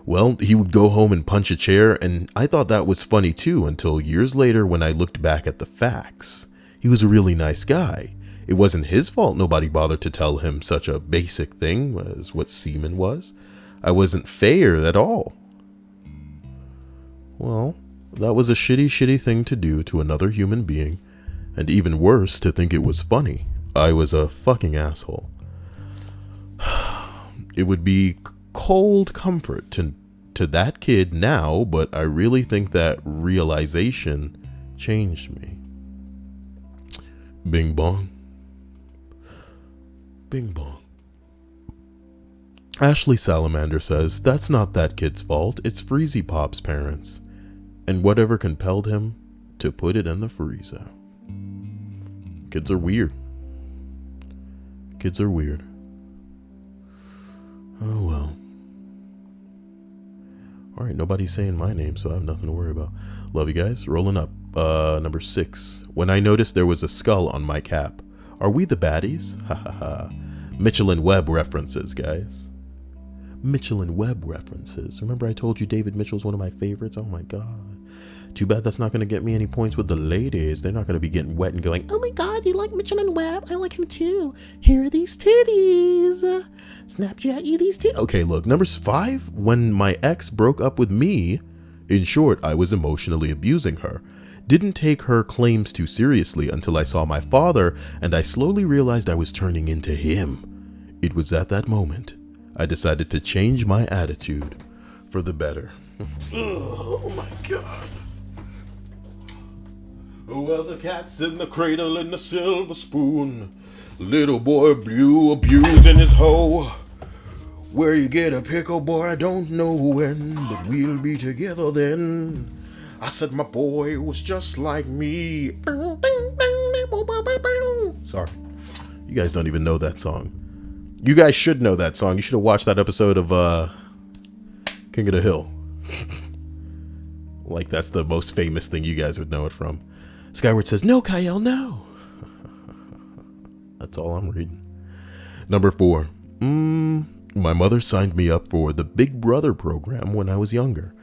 Well, he would go home and punch a chair, and I thought that was funny too until years later when I looked back at the facts. He was a really nice guy. It wasn't his fault nobody bothered to tell him such a basic thing as what semen was. I wasn't fair at all. Well, that was a shitty thing to do to another human being, and even worse, to think it was funny. I was a fucking asshole. It would be cold comfort to that kid now, but I really think that realization changed me. Bing bong. Bing bong. Ashley Salamander says, that's not that kid's fault, it's Freezy Pop's parents. And whatever compelled him to put it in the freezer. Kids are weird. Kids are weird. Oh well. Alright, nobody's saying my name, so I have nothing to worry about. Love you guys. Rolling up. Number 6. When I noticed there was a skull on my cap. Are we the baddies? Ha ha ha. Mitchell and Webb references, guys. Mitchell and Webb references. Remember I told you David Mitchell's one of my favorites? Oh my god. Too bad that's not going to get me any points with the ladies. They're not going to be getting wet and going, oh my god, you like Mitchell and Webb? I like him too. Here are these titties. Snapchat you these titties. Okay, look, number 5. When my ex broke up with me, in short, I was emotionally abusing her. Didn't take her claims too seriously until I saw my father, and I slowly realized I was turning into him. It was at that moment I decided to change my attitude for the better. Oh my god. Well, the cat's in the cradle and the silver spoon. Little boy blue abusing his hoe. Where you get a pickle, boy, I don't know when, but we'll be together then. I said my boy was just like me. Sorry. You guys don't even know that song. You guys should know that song. You should have watched that episode of King of the Hill. Like, that's the most famous thing you guys would know it from. Skyward says, no, Kyle, no. That's all I'm reading. Number 4. My mother signed me up for the Big Brother program when I was younger.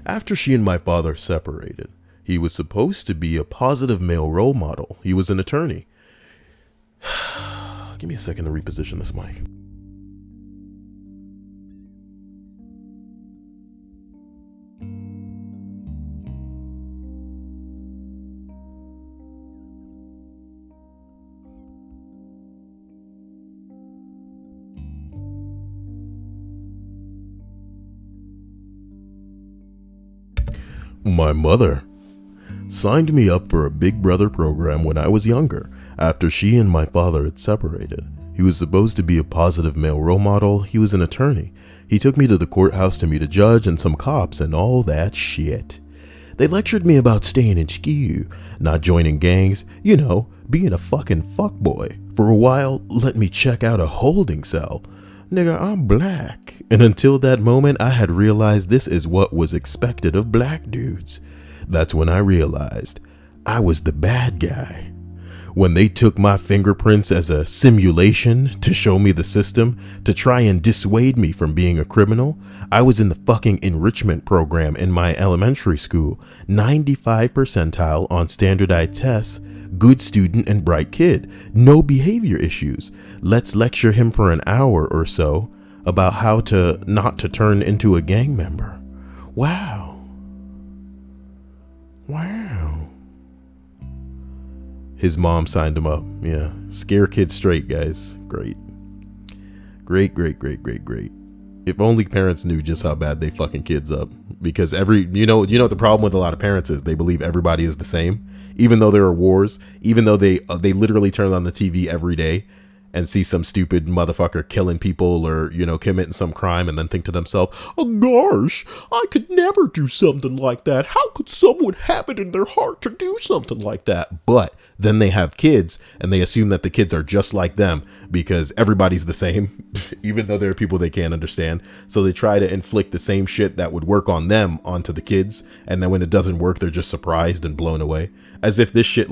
After she and my father separated, he was supposed to be a positive male role model. He was an attorney. Give me a second to reposition this mic. My mother signed me up for a Big Brother program when I was younger, after she and my father had separated. He was supposed to be a positive male role model. He was an attorney. He took me to the courthouse to meet a judge and some cops and all that shit. They lectured me about staying in skew, not joining gangs, you know, being a fucking fuckboy. For a while, let me check out a holding cell. Nigga, I'm black. And until that moment, I had realized this is what was expected of black dudes. That's when I realized I was the bad guy. When they took my fingerprints as a simulation to show me the system to try and dissuade me from being a criminal, I was in the fucking enrichment program in my elementary school, 95 percentile on standardized tests, good student and bright kid, no behavior issues. Let's lecture him for an hour or so about how to not to turn into a gang member. Wow. Wow. His mom signed him up. Yeah. Scare kids straight, guys. Great. Great. If only parents knew just how bad they fucking kids up. Because you know what the problem with a lot of parents is? They believe everybody is the same. Even though there are wars, even though they literally turn on the TV every day and see some stupid motherfucker killing people or, committing some crime and then think to themselves, oh gosh, I could never do something like that. How could someone have it in their heart to do something like that? But then they have kids and they assume that the kids are just like them because everybody's the same, even though there are people they can't understand. So they try to inflict the same shit that would work on them onto the kids. And then when it doesn't work, they're just surprised and blown away. As if this shit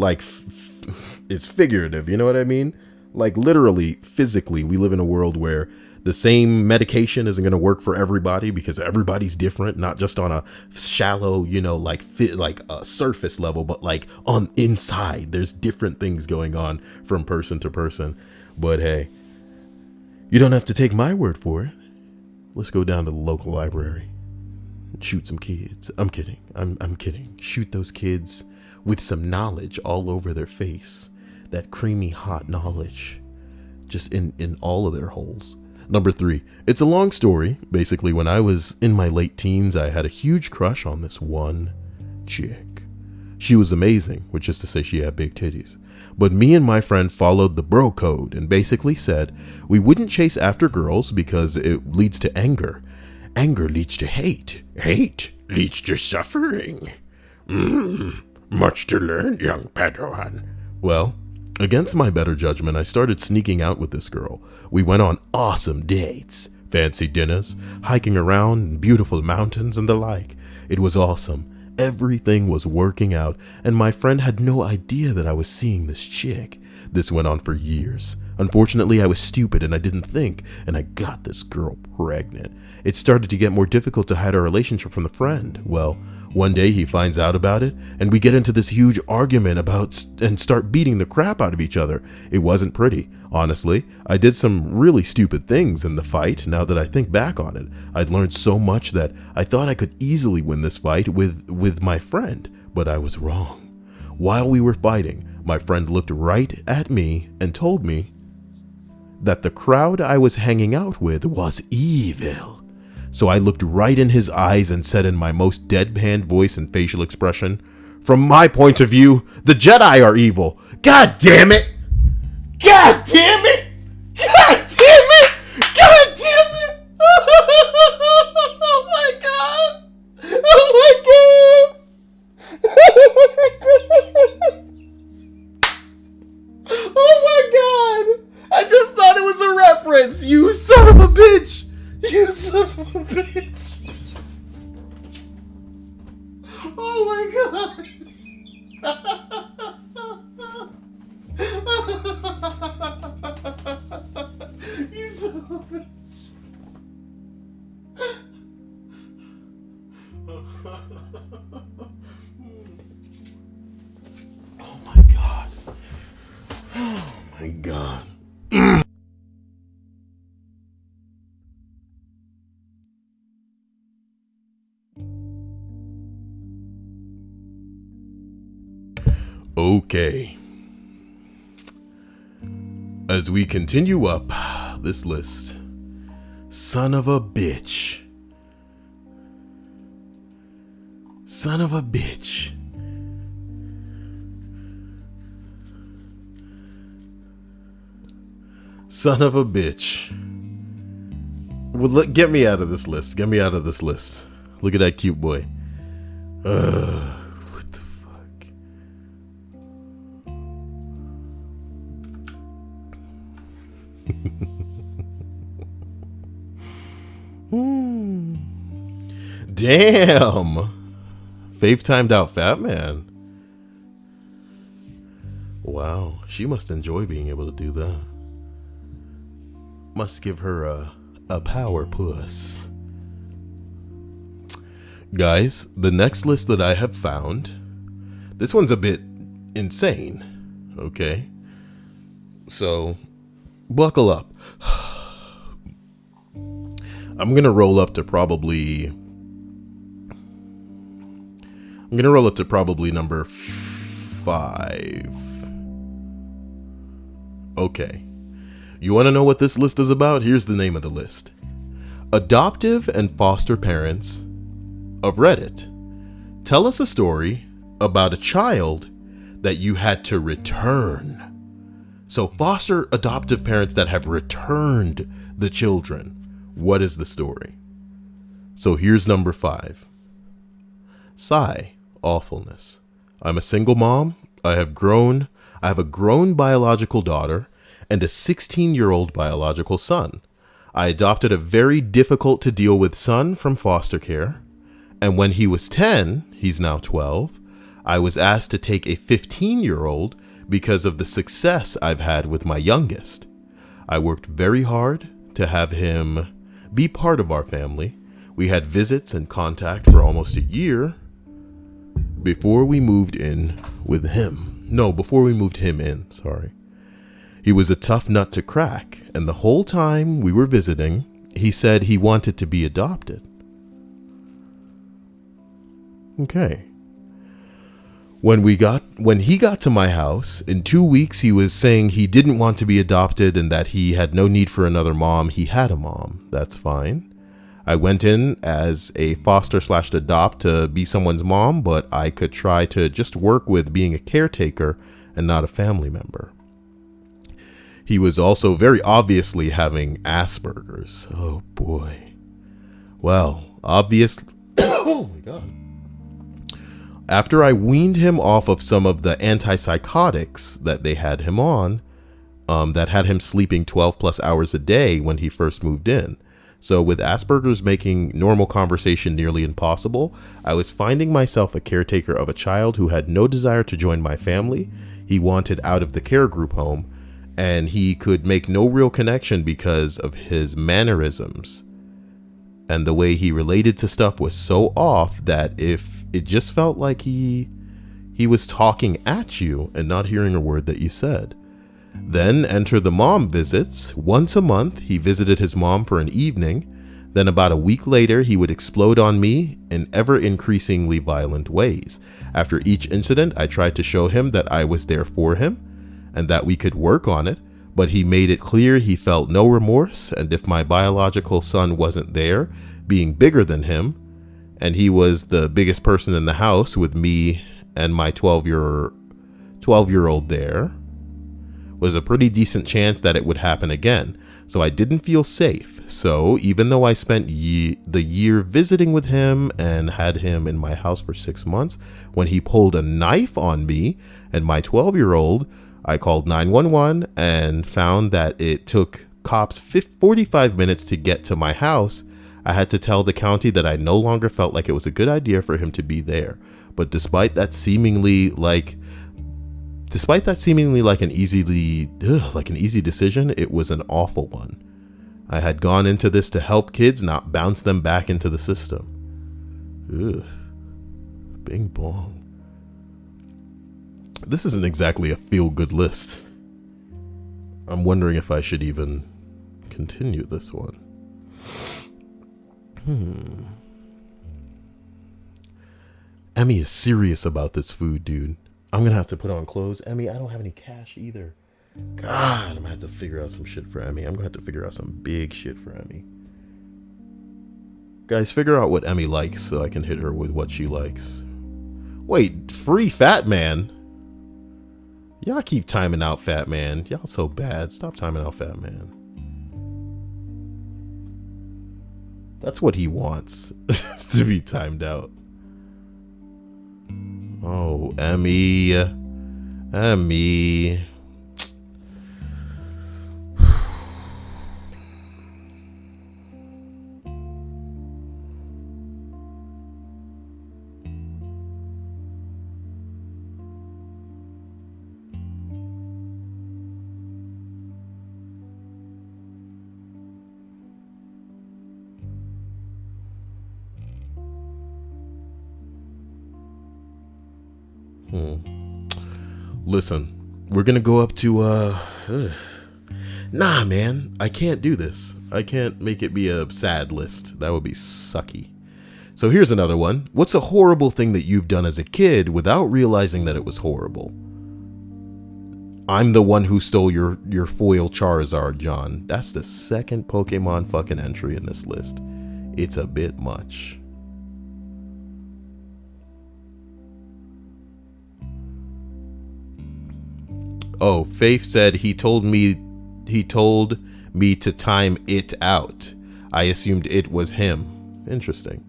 is figurative. You know what I mean? Like literally, physically, we live in a world where the same medication isn't going to work for everybody because everybody's different, not just on a shallow, like a surface level, but like on inside. There's different things going on from person to person. But hey, you don't have to take my word for it. Let's go down to the local library and shoot some kids. I'm kidding. I'm kidding. Shoot those kids with some knowledge all over their face. That creamy hot knowledge just in all of their holes. Number 3, it's a long story. Basically, when I was in my late teens, I had a huge crush on this one chick. She was amazing, which is to say she had big titties. But me and my friend followed the bro code and basically said we wouldn't chase after girls because it leads to anger. Anger leads to hate. Hate leads to suffering. Much to learn, young Padawan. Well, against my better judgment, I started sneaking out with this girl. We went on awesome dates, fancy dinners, hiking around in beautiful mountains and the like. It was awesome. Everything was working out, and my friend had no idea that I was seeing this chick. This went on for years. Unfortunately, I was stupid and I didn't think, and I got this girl pregnant. It started to get more difficult to hide our relationship from the friend. Well, one day he finds out about it, and we get into this huge argument and start beating the crap out of each other. It wasn't pretty. Honestly, I did some really stupid things in the fight. Now that I think back on it, I'd learned so much that I thought I could easily win this fight with my friend, but I was wrong. While we were fighting, my friend looked right at me and told me that the crowd I was hanging out with was evil. So I looked right in his eyes and said in my most deadpan voice and facial expression, "From my point of view, the Jedi are evil." God damn it! God damn it! God damn it! God damn it! Oh my god! Oh my god! Oh my god! I just thought it was a reference, you son of a bitch! You son of a bitch! Oh my god! You son of a bitch! Oh my god! Oh my god! Okay. As we continue up this list, son of a bitch. Son of a bitch. Son of a bitch. Well, get me out of this list. Get me out of this list. Look at that cute boy. What the fuck? Damn. Faith timed out Fat Man. Wow, she must enjoy being able to do that. Must give her a power puss. Guys, the next list that I have found, this one's a bit insane, okay? So, buckle up. I'm gonna roll up to probably number 5. Okay. You want to know what this list is about? Here's the name of the list. Adoptive and foster parents of Reddit. Tell us a story about a child that you had to return. So foster adoptive parents that have returned the children. What is the story? So here's number 5. Sigh, awfulness. I'm a single mom. I have a grown biological daughter and a 16-year-old biological son. I adopted a very difficult to deal with son from foster care. And when he was 10, he's now 12, I was asked to take a 15-year-old because of the success I've had with my youngest. I worked very hard to have him be part of our family. We had visits and contact for almost a year before we moved in with him. No, before we moved him in, sorry. He was a tough nut to crack, and the whole time we were visiting, he said he wanted to be adopted. Okay. When he got to my house, in 2 weeks he was saying he didn't want to be adopted and that he had no need for another mom. He had a mom. That's fine. I went in as a foster/adopt to be someone's mom, but I could try to just work with being a caretaker and not a family member. He was also very obviously having Asperger's. Oh boy. Well, obviously. Oh my God. After I weaned him off of some of the antipsychotics that they had him on, that had him sleeping 12 plus hours a day when he first moved in. So with Asperger's making normal conversation nearly impossible, I was finding myself a caretaker of a child who had no desire to join my family. He wanted out of the care group home, and he could make no real connection because of his mannerisms. And the way he related to stuff was so off that if it just felt like he was talking at you and not hearing a word that you said. Then enter the mom visits. Once a month, he visited his mom for an evening. Then about a week later, he would explode on me in ever increasingly violent ways. After each incident, I tried to show him that I was there for him and that we could work on it, but he made it clear he felt no remorse, and if my biological son wasn't there, being bigger than him, and he was the biggest person in the house with me and my 12-year-old there, was a pretty decent chance that it would happen again. So I didn't feel safe. So even though I spent the year visiting with him and had him in my house for 6 months, when he pulled a knife on me and my 12-year-old, I called 911 and found that it took cops 45 minutes to get to my house. I had to tell the county that I no longer felt like it was a good idea for him to be there. But despite that seemingly like an easy decision, it was an awful one. I had gone into this to help kids, not bounce them back into the system. Ugh. Bing bong. This isn't exactly a feel-good list. I'm wondering if I should even continue this one. Emmy is serious about this food, dude. I'm gonna have to put on clothes. Emmy, I don't have any cash either. God, I'm gonna have to figure out some shit for Emmy. I'm gonna have to figure out some big shit for Emmy. Guys, figure out what Emmy likes so I can hit her with what she likes. Wait, free Fat Man? Y'all keep timing out Fat Man. Y'all so bad. Stop timing out Fat Man. That's what he wants, to be timed out. Oh, Emmy. Emmy. Listen, we're gonna go up to nah, man, I can't do this. I can't make it be a sad list. That would be sucky. So here's another one. What's a horrible thing that you've done as a kid without realizing that it was horrible? I'm the one who stole your foil Charizard, John. That's the second Pokemon fucking entry in this list. It's a bit much. Oh, Faith said he told me to time it out. I assumed it was him. Interesting.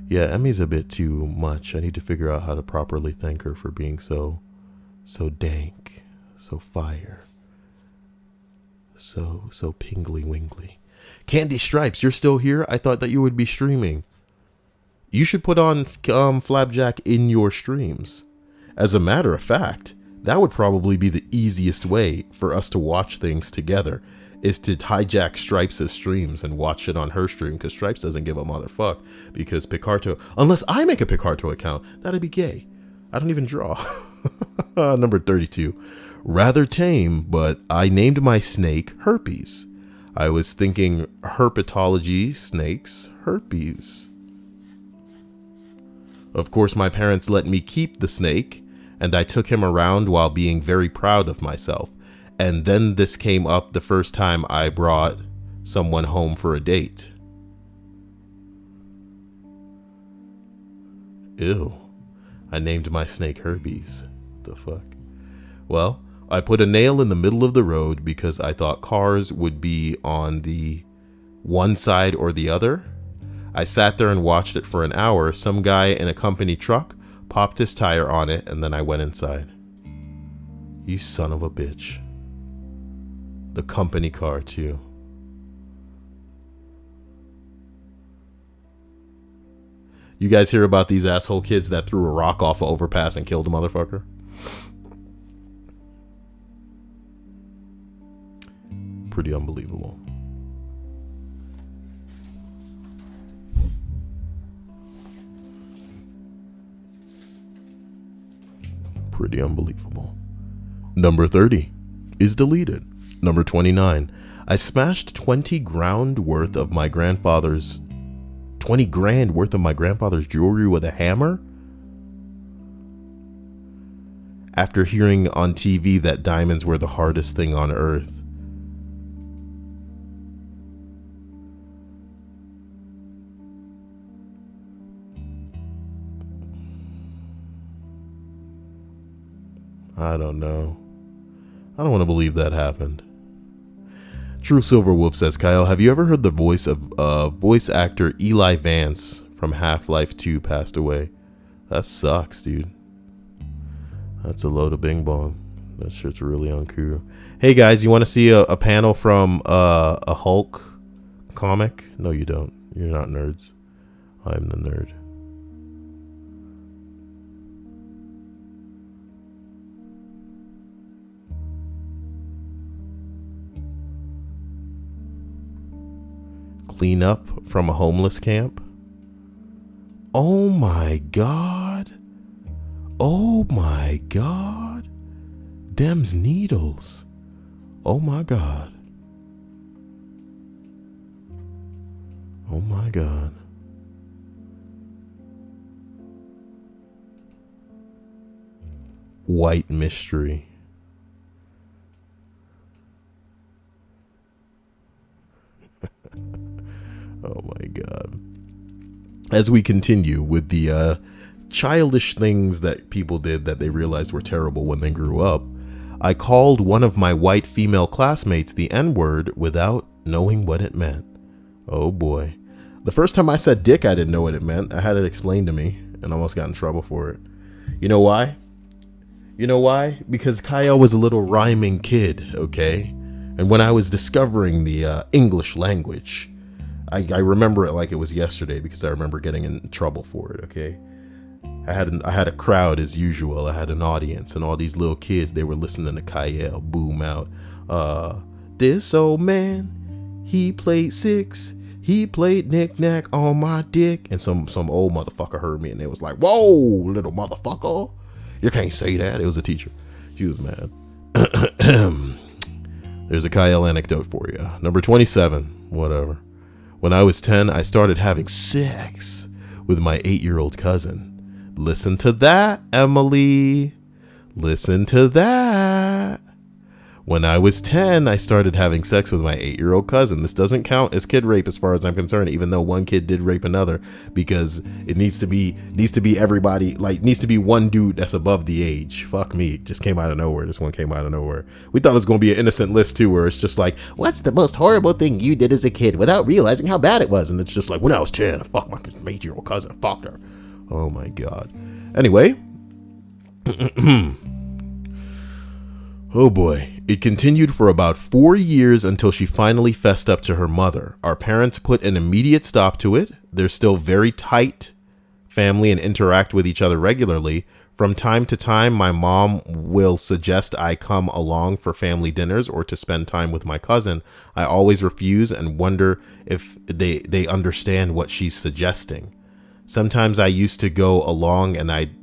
Yeah, Emmy's a bit too much. I need to figure out how to properly thank her for being so dank, so fire, so pingly wingly. Candy Stripes, you're still here? I thought that you would be streaming. You should put on Flapjack in your streams. As a matter of fact, that would probably be the easiest way for us to watch things together, is to hijack Stripes' streams and watch it on her stream, because Stripes doesn't give a motherfuck, because Picarto, unless I make a Picarto account, that'd be gay. I don't even draw. Number 32. Rather tame, but I named my snake Herpes. I was thinking herpetology, snakes, herpes. Of course, my parents let me keep the snake, and I took him around while being very proud of myself. And then this came up the first time I brought someone home for a date. Ew. I named my snake Herpes. The fuck? Well, I put a nail in the middle of the road because I thought cars would be on the one side or the other. I sat there and watched it for an hour. Some guy in a company truck popped his tire on it, and then I went inside. You son of a bitch. The company car, too. You guys hear about these asshole kids that threw a rock off an overpass and killed a motherfucker? Pretty unbelievable. Pretty unbelievable. Number 30 is deleted. Number 29. I smashed 20 grand worth of my grandfather's jewelry with a hammer after hearing on TV that diamonds were the hardest thing on earth. I don't know. I don't want to believe that happened. True Silverwolf says, Kyle, have you ever heard the voice of voice actor Eli Vance from Half-Life 2 passed away? That sucks, dude. That's a load of bing bong. That shit's really uncool. Hey guys, you want to see a panel from a Hulk comic? No, you don't. You're not nerds. I'm the nerd. Clean up from a homeless camp. Oh my god. Oh my god. Dem's needles. Oh my god. Oh my god. White mystery. Oh my god. As we continue with the childish things that people did that they realized were terrible when they grew up, I called one of my white female classmates the N-word without knowing what it meant. Oh boy. The first time I said dick, I didn't know what it meant. I had it explained to me and almost got in trouble for it. You know why? You know why? Because Kyle was a little rhyming kid, okay? And when I was discovering the English language, I remember it like it was yesterday because I remember getting in trouble for it, okay? I had a crowd as usual. I had an audience, and all these little kids, they were listening to Kyle boom out. This old man, he played 6 He played knick-knack on my dick. And some old motherfucker heard me and they was like, whoa, little motherfucker. You can't say that. It was a teacher. She was mad. There's a Kyle anecdote for you. Number 27. Whatever. When I was 10, I started having sex with my 8-year-old cousin. Listen to that, Emily. Listen to that. When I was 10, I started having sex with my 8-year-old cousin. This doesn't count as kid rape as far as I'm concerned, even though one kid did rape another, because it needs to be everybody, like, needs to be one dude that's above the age. Fuck me. It just came out of nowhere. This one came out of nowhere. We thought it was going to be an innocent list too, where it's just like, what's the most horrible thing you did as a kid without realizing how bad it was? And it's just like, when I was 10, I fucked my 8-year-old cousin. I fucked her. Oh my God. Anyway. Oh boy. It continued for about 4 years until she finally fessed up to her mother. Our parents put an immediate stop to it. They're still very tight family and interact with each other regularly. From time to time, my mom will suggest I come along for family dinners or to spend time with my cousin. I always refuse and wonder if they understand what she's suggesting. Sometimes I used to go along and I'd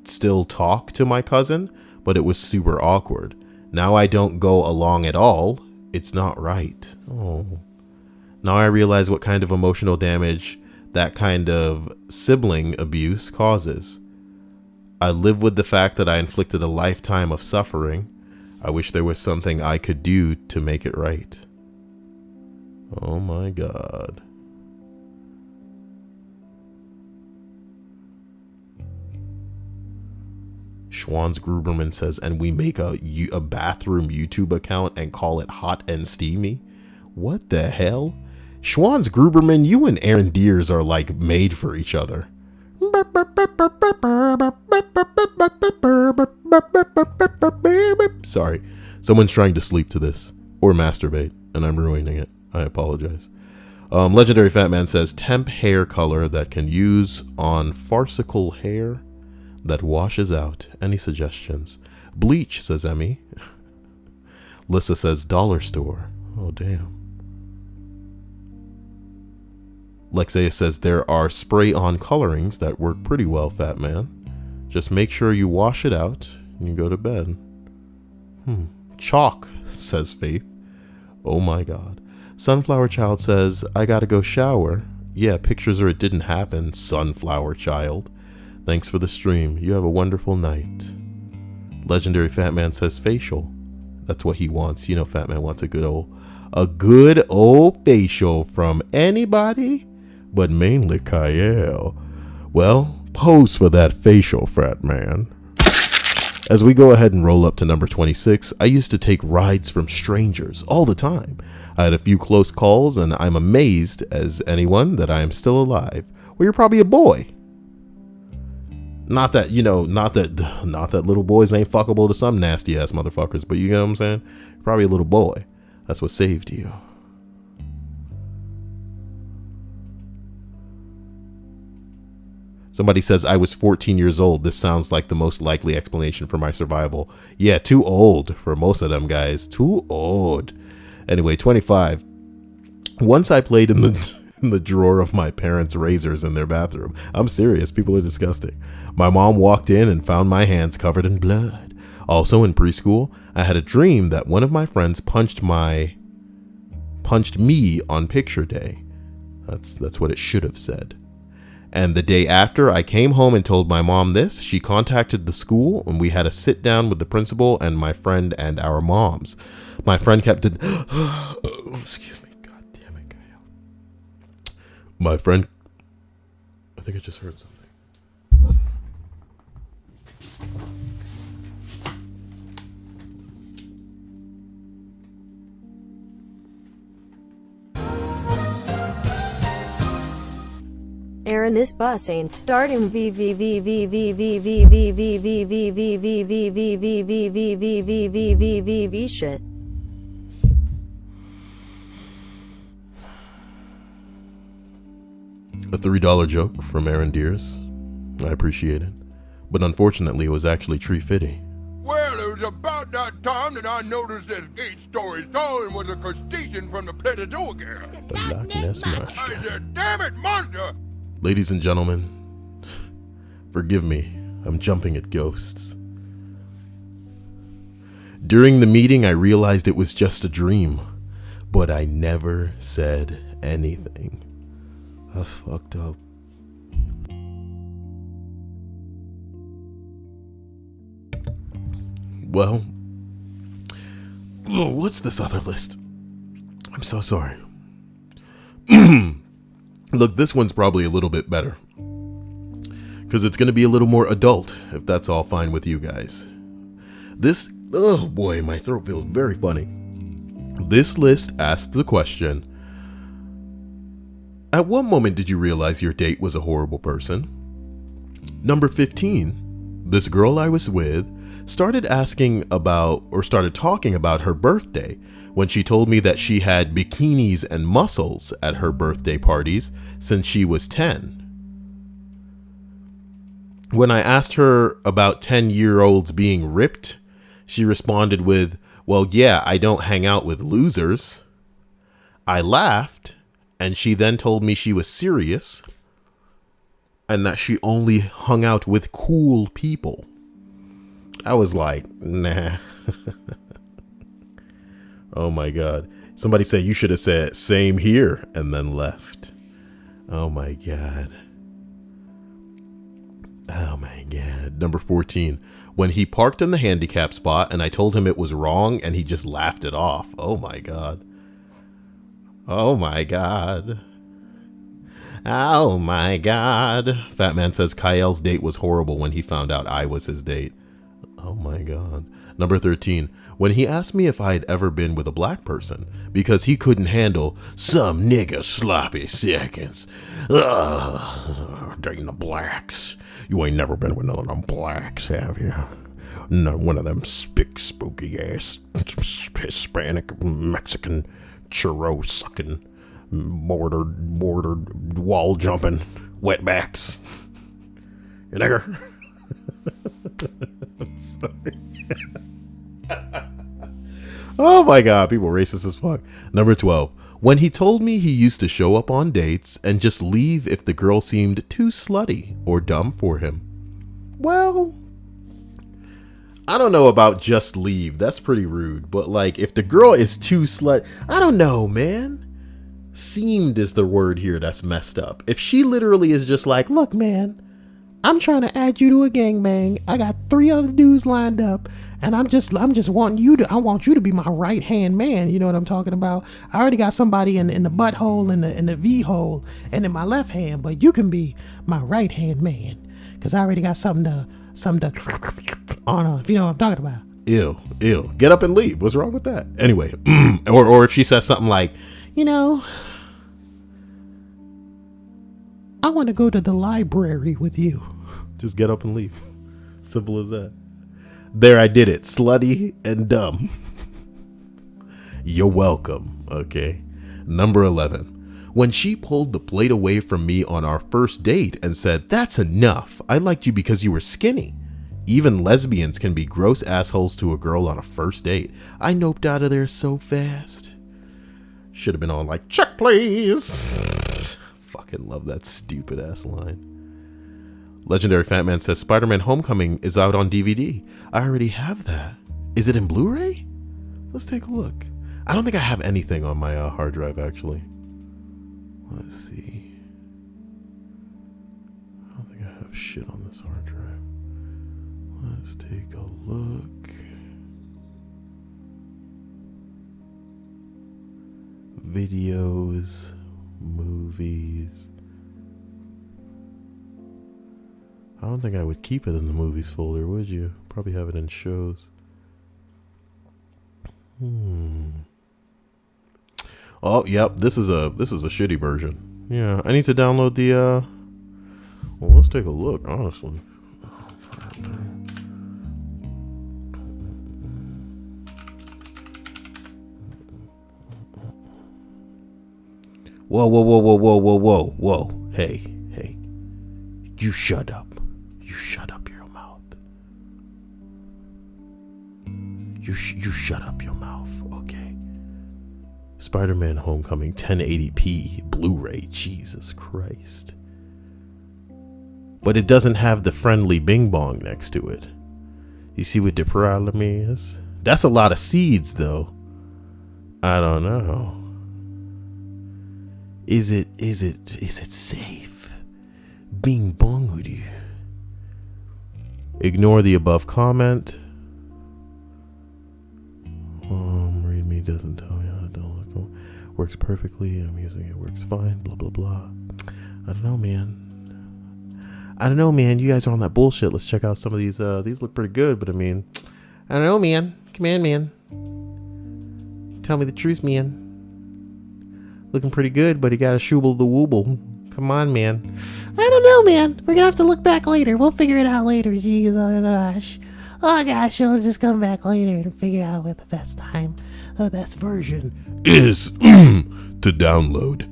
still talk to my cousin, but it was super awkward. Now I don't go along at all. It's not right. Oh. Now I realize what kind of emotional damage that kind of sibling abuse causes. I live with the fact that I inflicted a lifetime of suffering. I wish there was something I could do to make it right. Oh my God. Schwanz Gruberman says, and we make a bathroom YouTube account and call it Hot and Steamy. What the hell? Schwanz Gruberman, you and Aaron Deers are like made for each other. Sorry, someone's trying to sleep to this or masturbate, and I'm ruining it. I apologize. Legendary Fat Man says, temp hair color that can use on farcical hair that washes out. Any suggestions? Bleach, says Emmy. Lissa says dollar store. Oh, damn. Lexia says there are spray-on colorings that work pretty well, Fat Man. Just make sure you wash it out and you go to bed. Chalk, says Faith. Oh my God. Sunflower Child says, I gotta go shower. Yeah, pictures or it didn't happen, Sunflower Child. Thanks for the stream. You have a wonderful night. Legendary Fat Man says facial. That's what he wants. You know, Fat Man wants a good old facial from anybody, but mainly Kyle. Well, pose for that facial, Fat Man. As we go ahead and roll up to number 26, I used to take rides from strangers all the time. I had a few close calls, and I'm amazed as anyone that I am still alive. Well, you're probably a boy. Not that, you know, not that little boys ain't fuckable to some nasty ass motherfuckers, but you know what I'm saying? Probably a little boy. That's what saved you. Somebody says, I was 14 years old. This sounds like the most likely explanation for my survival. Yeah, too old for most of them guys. Too old. Anyway, 25. Once I played in the drawer of my parents' razors in their bathroom. I'm serious. People are disgusting. My mom walked in and found my hands covered in blood. Also in preschool, I had a dream that one of my friends punched me on picture day. That's what it should have said. And the day after I came home and told my mom this, she contacted the school and we had a sit down with the principal and my friend and our moms. My friend kept it. Excuse me. God damn it, Kyle. My friend. I think I just heard something. Aaron, this bus ain't starting. Shit. A $3 joke from Aaron Deers. I appreciate it. But unfortunately, it was actually Tree Fitty. Well, it was about about that time that I noticed this 8-story tall and was a crustacean from the Predator girl. The Loch Ness I Monster. said, damn it, monster! Ladies and gentlemen, forgive me. I'm jumping at ghosts. During the meeting, I realized it was just a dream, but I never said anything. I fucked up. Well, what's this other list? I'm so sorry. Look, this one's probably a little bit better, because it's going to be a little more adult, if that's all fine with you guys. This, oh boy, my throat feels very funny. This list asks the question, at what moment did you realize your date was a horrible person? Number 15, this girl I was with started talking about her birthday when she told me that she had bikinis and muscles at her birthday parties since she was 10. When I asked her about 10-year-olds being ripped, she responded with, well, yeah, I don't hang out with losers. I laughed, and she then told me she was serious and that she only hung out with cool people. I was like, nah. Oh my God. Somebody said you should have said same here and then left. Oh my God. Oh my God. Number 14. When he parked in the handicap spot and I told him it was wrong and he just laughed it off. Oh my God. Oh my God. Oh my God. Fat Man says Kyle's date was horrible when he found out I was his date. Oh my God. Number 13. When he asked me if I had ever been with a black person because he couldn't handle some nigga sloppy seconds. Dating the blacks. You ain't never been with none of them blacks, have you? No, one of them spooky ass Hispanic Mexican churro sucking bordered wall jumping wetbacks. You nigger. I'm sorry. Oh my God, people racist as fuck. Number 12. When he told me he used to show up on dates and just leave if the girl seemed too slutty or dumb for him. Well, I don't know about just leave. That's pretty rude. But like, if the girl is too I don't know, man. Seemed is the word here that's messed up. If she literally is just like, look, man, I'm trying to add you to a gangbang. I got 3 other dudes lined up. And I'm just wanting you to, I want you to be my right hand man. You know what I'm talking about? I already got somebody in the butthole, in the V hole, and in my left hand, but you can be my right hand man. Cause I already got something to on, if you know what I'm talking about. Ew. Get up and leave. What's wrong with that? Anyway, or if she says something like, you know, I want to go to the library with you. Just get up and leave. Simple as that. There, I did it. Slutty and dumb. You're welcome. Okay. Number 11. When she pulled the plate away from me on our first date and said, that's enough. I liked you because you were skinny. Even lesbians can be gross assholes to a girl on a first date. I noped out of there so fast. Should have been on like, check please. Fucking love that stupid ass line. Legendary Fat Man says Spider-Man Homecoming is out on DVD. I already have that. Is it in Blu-ray? Let's take a look. I don't think I have anything on my hard drive, actually. Let's see. I don't think I have shit on this hard drive. Let's take a look. Videos, movies. I don't think I would keep it in the movies folder, would you? Probably have it in shows. Oh, yep. This is a shitty version. Yeah, I need to download the. Well, let's take a look. Honestly. Whoa. Hey. You shut up. You shut up your mouth. You shut up your mouth, okay? Spider-Man Homecoming 1080p Blu-ray, Jesus Christ. But it doesn't have the friendly bing bong next to it. You see what the problem is? That's a lot of seeds, though. I don't know. Is it safe? Bing bong with you. Ignore the above comment. README doesn't tell me how to download. Works perfectly. I'm using it. Works fine. Blah blah blah. I don't know, man. You guys are on that bullshit. Let's check out some of these. These look pretty good, but I mean, I don't know, man. Come on, man. Tell me the truth, man. Looking pretty good, but he got a shooble the wooble. Come on, man. I don't know, man. We're gonna have to look back later. We'll figure it out later. Jeez, oh gosh. Oh gosh, we'll just come back later and figure out what the best version is to download.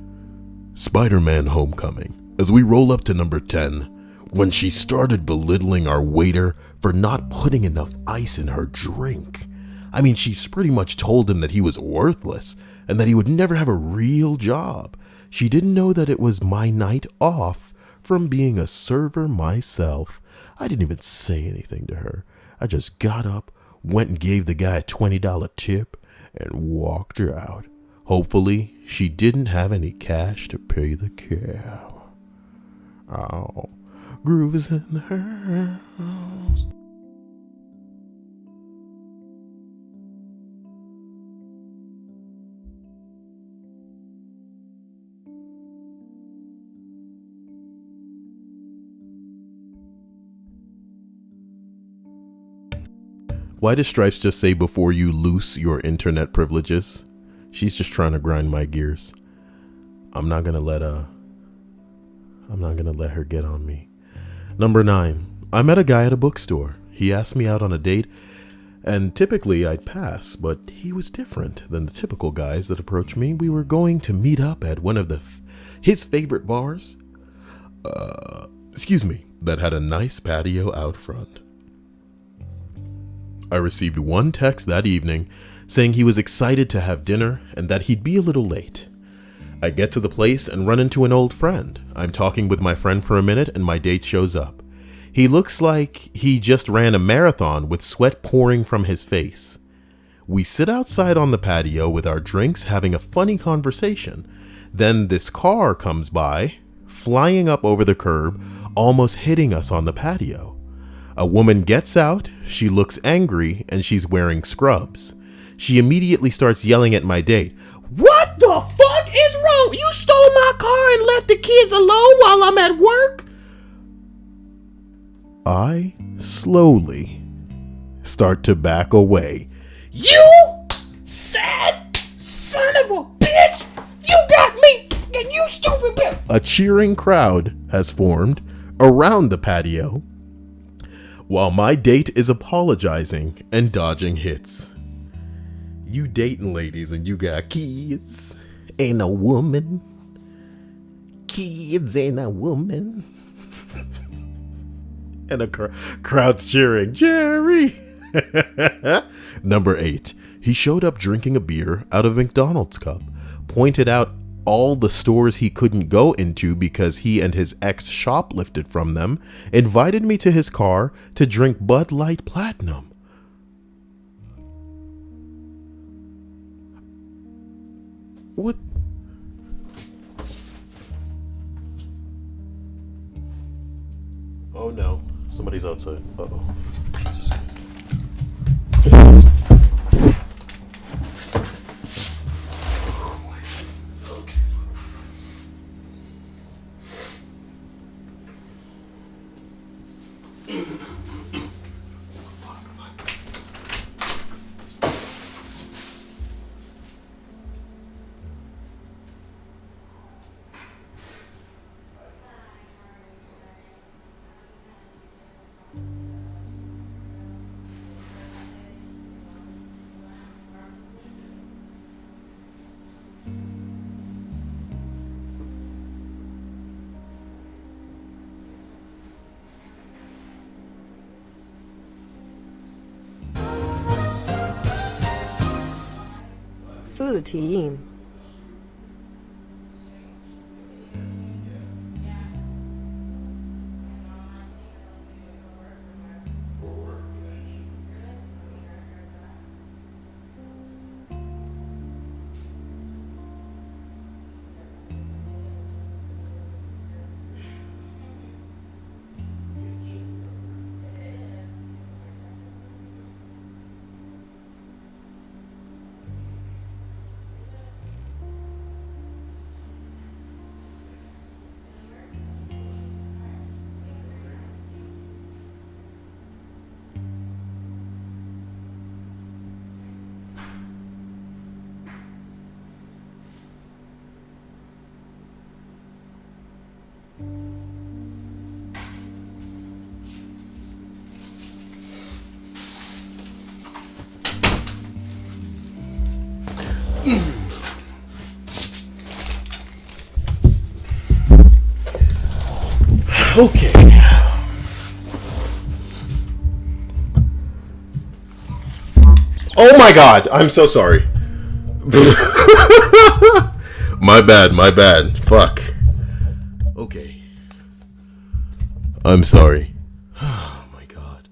Spider-Man Homecoming. As we roll up to number 10, when she started belittling our waiter for not putting enough ice in her drink. I mean, she's pretty much told him that he was worthless and that he would never have a real job. She didn't know that it was my night off from being a server myself. I didn't even say anything to her. I just got up, went and gave the guy a $20 tip, and walked her out. Hopefully, she didn't have any cash to pay the cab. Oh, grooves in the house. Why does Stripes just say before you loose your internet privileges? She's just trying to grind my gears. I'm not gonna let her get on me. Number 9. I met a guy at a bookstore. He asked me out on a date, and typically I'd pass, but he was different than the typical guys that approach me. We were going to meet up at one of his favorite bars. That had a nice patio out front. I received one text that evening saying he was excited to have dinner and that he'd be a little late. I get to the place and run into an old friend. I'm talking with my friend for a minute and my date shows up. He looks like he just ran a marathon with sweat pouring from his face. We sit outside on the patio with our drinks having a funny conversation. Then this car comes by, flying up over the curb, almost hitting us on the patio. A woman gets out, she looks angry, and she's wearing scrubs. She immediately starts yelling at my date. What the fuck is wrong? You stole my car and left the kids alone while I'm at work? I slowly start to back away. You sad son of a bitch! You got me! And you stupid bitch! A cheering crowd has formed around the patio, while my date is apologizing and dodging hits. You dating ladies and you got kids. Ain't a woman. Kids ain't a woman. And a crowd's cheering, Jerry! Number 8. He showed up drinking a beer out of a McDonald's cup, pointed out all the stores he couldn't go into because he and his ex shoplifted from them, invited me to his car to drink Bud Light Platinum. What? Oh no, somebody's outside. Uh-oh. Blue team. Okay. Oh my god, I'm so sorry. My bad. Fuck. Okay. I'm sorry. Oh my god.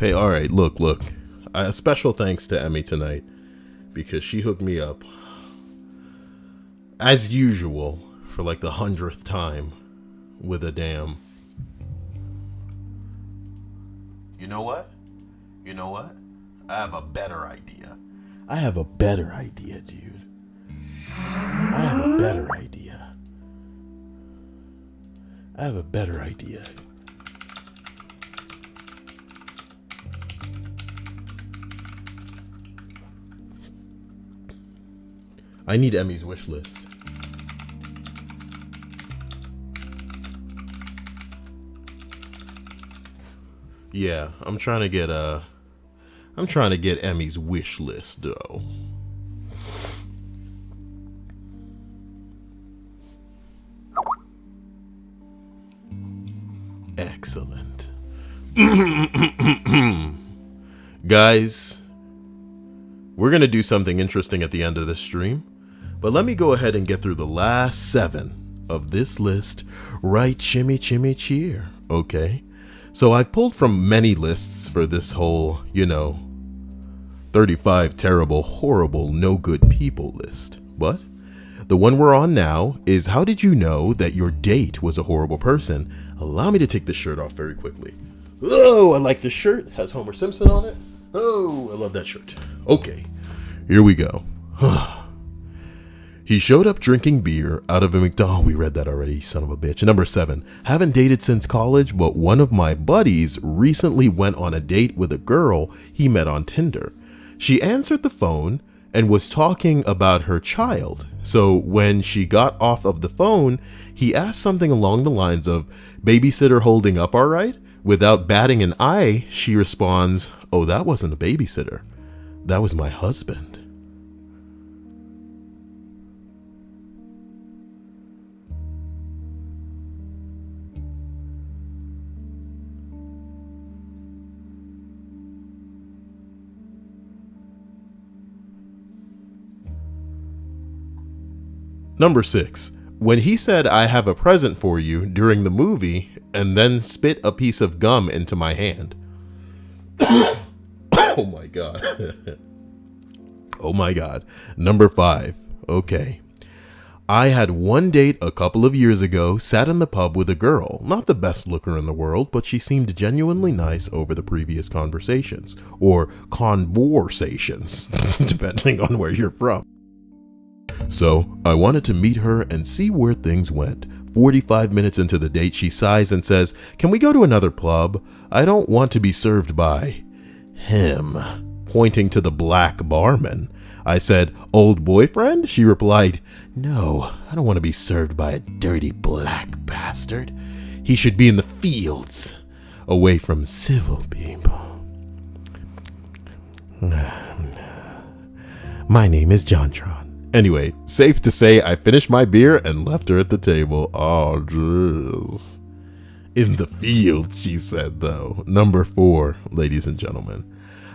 All right, look. A special thanks to Emmy tonight because she hooked me up as usual for like the 100th time with a damn. You know what? I have a better idea. Dude. I have a better idea. I need Emmy's wish list. Yeah, I'm trying to get Emmy's wish list though. Excellent. Guys, we're going to do something interesting at the end of this stream. But let me go ahead and get through the last 7 of this list right chimmy cheer, okay? So I've pulled from many lists for this whole, 35 terrible, horrible, no good people list. But the one we're on now is how did you know that your date was a horrible person? Allow me to take this shirt off very quickly. Oh, I like this shirt. It has Homer Simpson on it. Oh, I love that shirt. Okay, here we go. He showed up drinking beer out of a McDonald's. We read that already, son of a bitch. Number 7, haven't dated since college, but one of my buddies recently went on a date with a girl he met on Tinder. She answered the phone and was talking about her child. So when she got off of the phone, he asked something along the lines of, "Babysitter holding up all right?" Without batting an eye, she responds, "Oh, that wasn't a babysitter. That was my husband." Number 6, when he said, "I have a present for you" during the movie and then spit a piece of gum into my hand. Oh my god. Oh my god. Number 5, okay. I had one date a couple of years ago, sat in the pub with a girl, not the best looker in the world, but she seemed genuinely nice over the previous conversations, or conversations, depending on where you're from. So I wanted to meet her and see where things went, 45 minutes into the date, she sighs and says, "Can we go to another pub? I don't want to be served by him," pointing to the black barman. I said, "Old boyfriend?" She replied, "No, I don't want to be served by a dirty black bastard. He should be in the fields, away from civil people." My name is Jontron. Anyway, safe to say I finished my beer and left her at the table. Oh, jeez. In the field, she said, though. Number 4, ladies and gentlemen.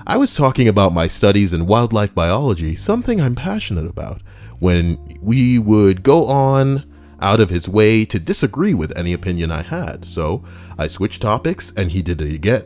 I was talking about my studies in wildlife biology, something I'm passionate about, when we would go on out of his way to disagree with any opinion I had. So I switched topics and he did it again.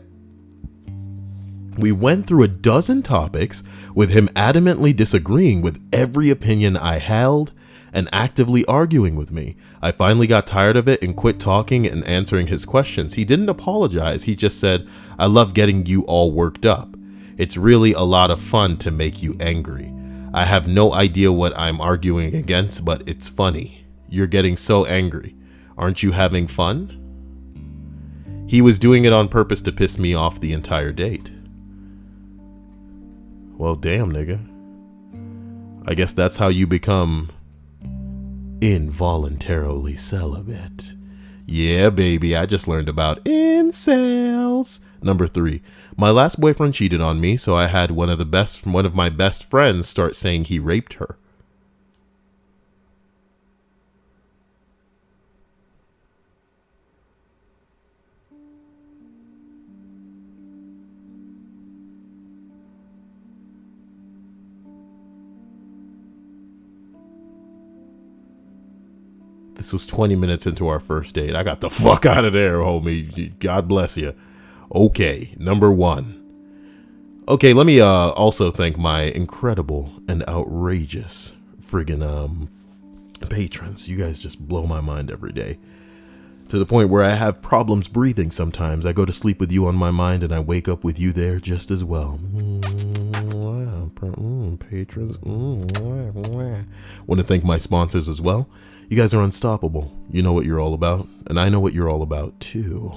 We went through a dozen topics with him adamantly disagreeing with every opinion I held and actively arguing with me. I finally got tired of it and quit talking and answering his questions. He didn't apologize. He just said, "I love getting you all worked up. It's really a lot of fun to make you angry. I have no idea what I'm arguing against, but it's funny. You're getting so angry. Aren't you having fun?" He was doing it on purpose to piss me off the entire date. Well, damn, nigga. I guess that's how you become involuntarily celibate. Yeah, baby, I just learned about incels. Number 3. My last boyfriend cheated on me, so I had one of my best friends start saying he raped her. This was 20 minutes into our first date. I got the fuck out of there, homie. God bless you. Okay, number 1. Okay, let me also thank my incredible and outrageous friggin' patrons. You guys just blow my mind every day. To the point where I have problems breathing sometimes. I go to sleep with you on my mind and I wake up with you there just as well. Patrons. Want to thank my sponsors as well. You guys are unstoppable. You know what you're all about, and I know what you're all about too.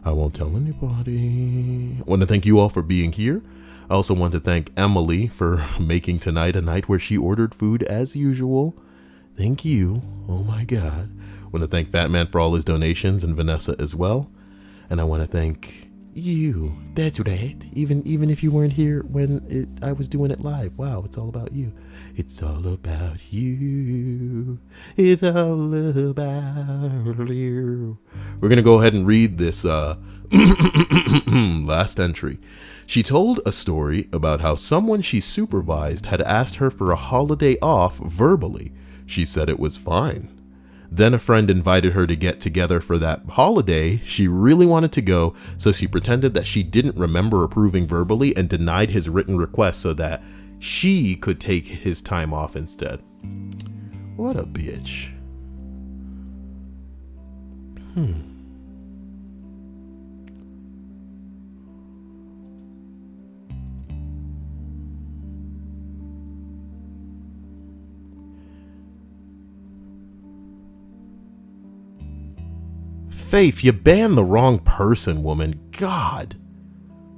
I won't tell anybody. I want to thank you all for being here. I also want to thank Emily for making tonight a night where she ordered food as usual. Thank you. Oh my God. I want to thank Fat Man for all his donations and Vanessa as well. And I want to thank you. That's right. Even if you weren't here when I was doing it live. Wow, it's all about you. It's all about you. It's all about you. We're going to go ahead and read this last entry. She told a story about how someone she supervised had asked her for a holiday off verbally. She said it was fine. Then a friend invited her to get together for that holiday. She really wanted to go, so she pretended that she didn't remember approving verbally and denied his written request so that she could take his time off instead. What a bitch. Faith, you banned the wrong person, woman. God,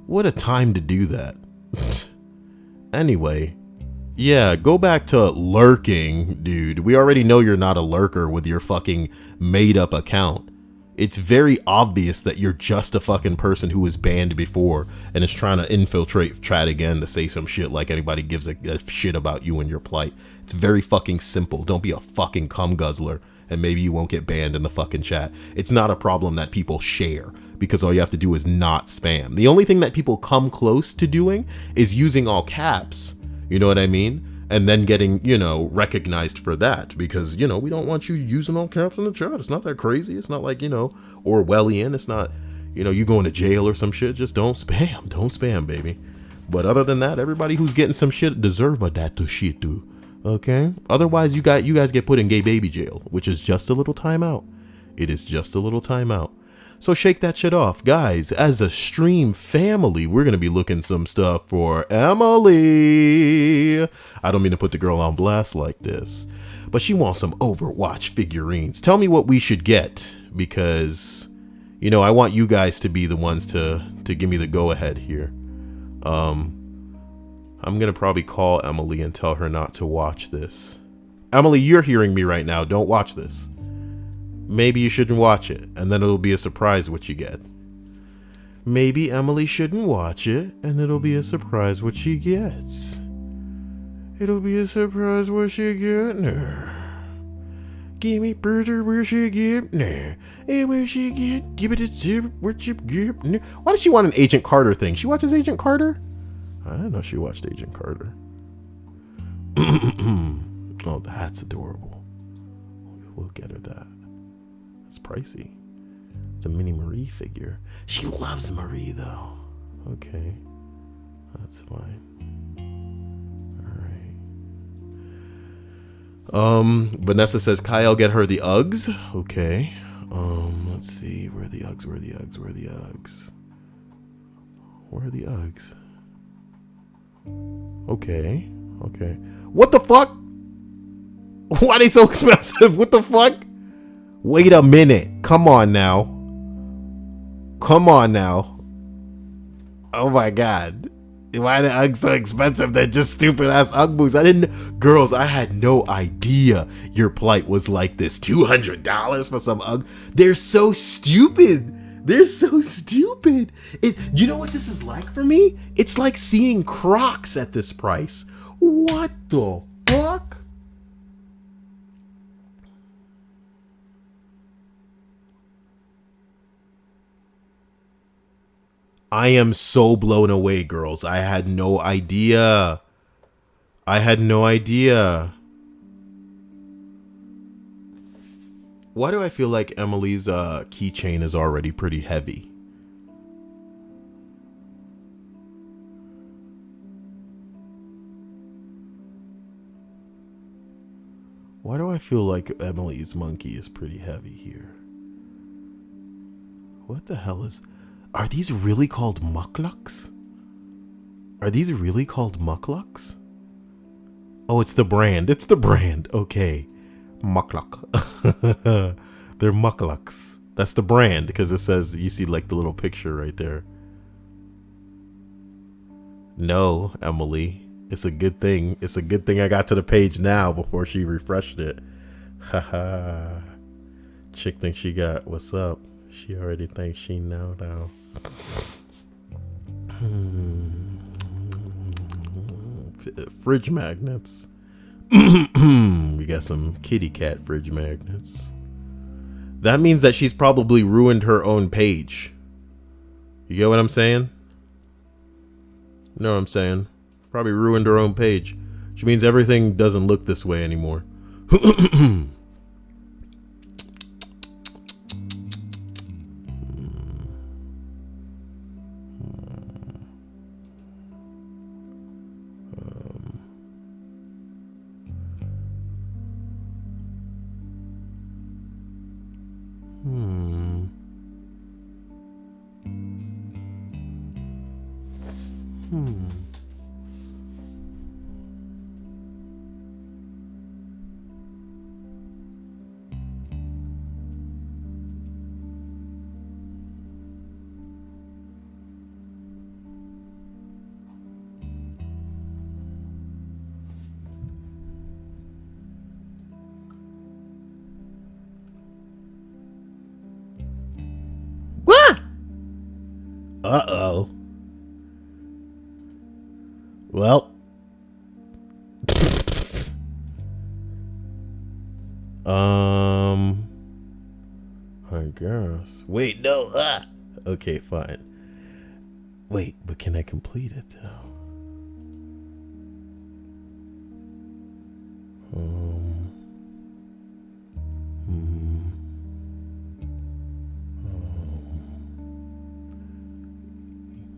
what a time to do that. Anyway, yeah, go back to lurking, dude. We already know you're not a lurker with your fucking made-up account. It's very obvious that you're just a fucking person who was banned before and is trying to infiltrate chat again to say some shit like anybody gives a shit about you and your plight. It's very fucking simple. Don't be a fucking cum guzzler and maybe you won't get banned in the fucking chat. It's not a problem that people share because all you have to do is not spam. The only thing that people come close to doing is using all caps, you know what I mean? And then getting, you know, recognized for that because, you know, we don't want you using all caps in the chat. It's not that crazy. It's not like, you know, Orwellian. It's not, you know, you going to jail or some shit. Just don't spam. Don't spam, baby. But other than that, everybody who's getting some shit deserve a that to shit too. Okay? Otherwise, you guys get put in gay baby jail, which is just a little time out. It is just a little time out. So shake that shit off. Guys, as a stream family, we're going to be looking some stuff for Emily. I don't mean to put the girl on blast like this, But she wants some Overwatch figurines. Tell me what we should get, because, you know, I want you guys to be the ones to give me the go-ahead here. I'm going to probably call Emily and tell her not to watch this. Emily, you're hearing me right now. Don't watch this. Maybe you shouldn't watch it, and then it'll be a surprise what you get. Maybe Emily shouldn't watch it, and it'll be a surprise what she gets. It'll be a surprise what she get now. Give me further where she get now. And where she get, give it a sip, where she get now. Why does she want an Agent Carter thing? She watches Agent Carter? I didn't know she watched Agent Carter. Oh, that's adorable. We'll get her that. It's pricey. It's a mini Marie figure. She loves Marie though. Okay. That's fine. Alright. Vanessa says Kyle get her the Uggs. Okay. Let's see. Where are the Uggs? Where are the Uggs? Where are the Uggs? Where are the Uggs? Okay. Okay. What the fuck? Why are they so expensive? What the fuck? Wait a minute. Come on now. Come on now. Oh my god. Why are the Uggs so expensive? They're just stupid ass Ugg boots. Girls, I had no idea your plight was like this. $200 for some Ugg. They're so stupid. They're so stupid. You know what this is like for me? It's like seeing Crocs at this price. What the fuck? I am so blown away, girls. I had no idea. I had no idea. Why do I feel like Emily's keychain is already pretty heavy? Why do I feel like Emily's monkey is pretty heavy here? What the hell is... Are these really called mucklucks? Are these really called mucklucks? Oh, it's the brand. It's the brand. Okay. Muckluck. They're mucklucks. That's the brand because it says, you see like the little picture right there. No, Emily. It's a good thing. It's a good thing I got to the page now before she refreshed it. Haha. Chick thinks she got what's up. She already thinks she know now. Fridge magnets. We got some kitty cat fridge magnets. That means that she's probably ruined her own page. You get what I'm saying? You know what I'm saying? Probably ruined her own page. Which means everything doesn't look this way anymore. Uh-oh. Well. I guess. Wait, no. Okay, fine. Wait, but can I complete it though?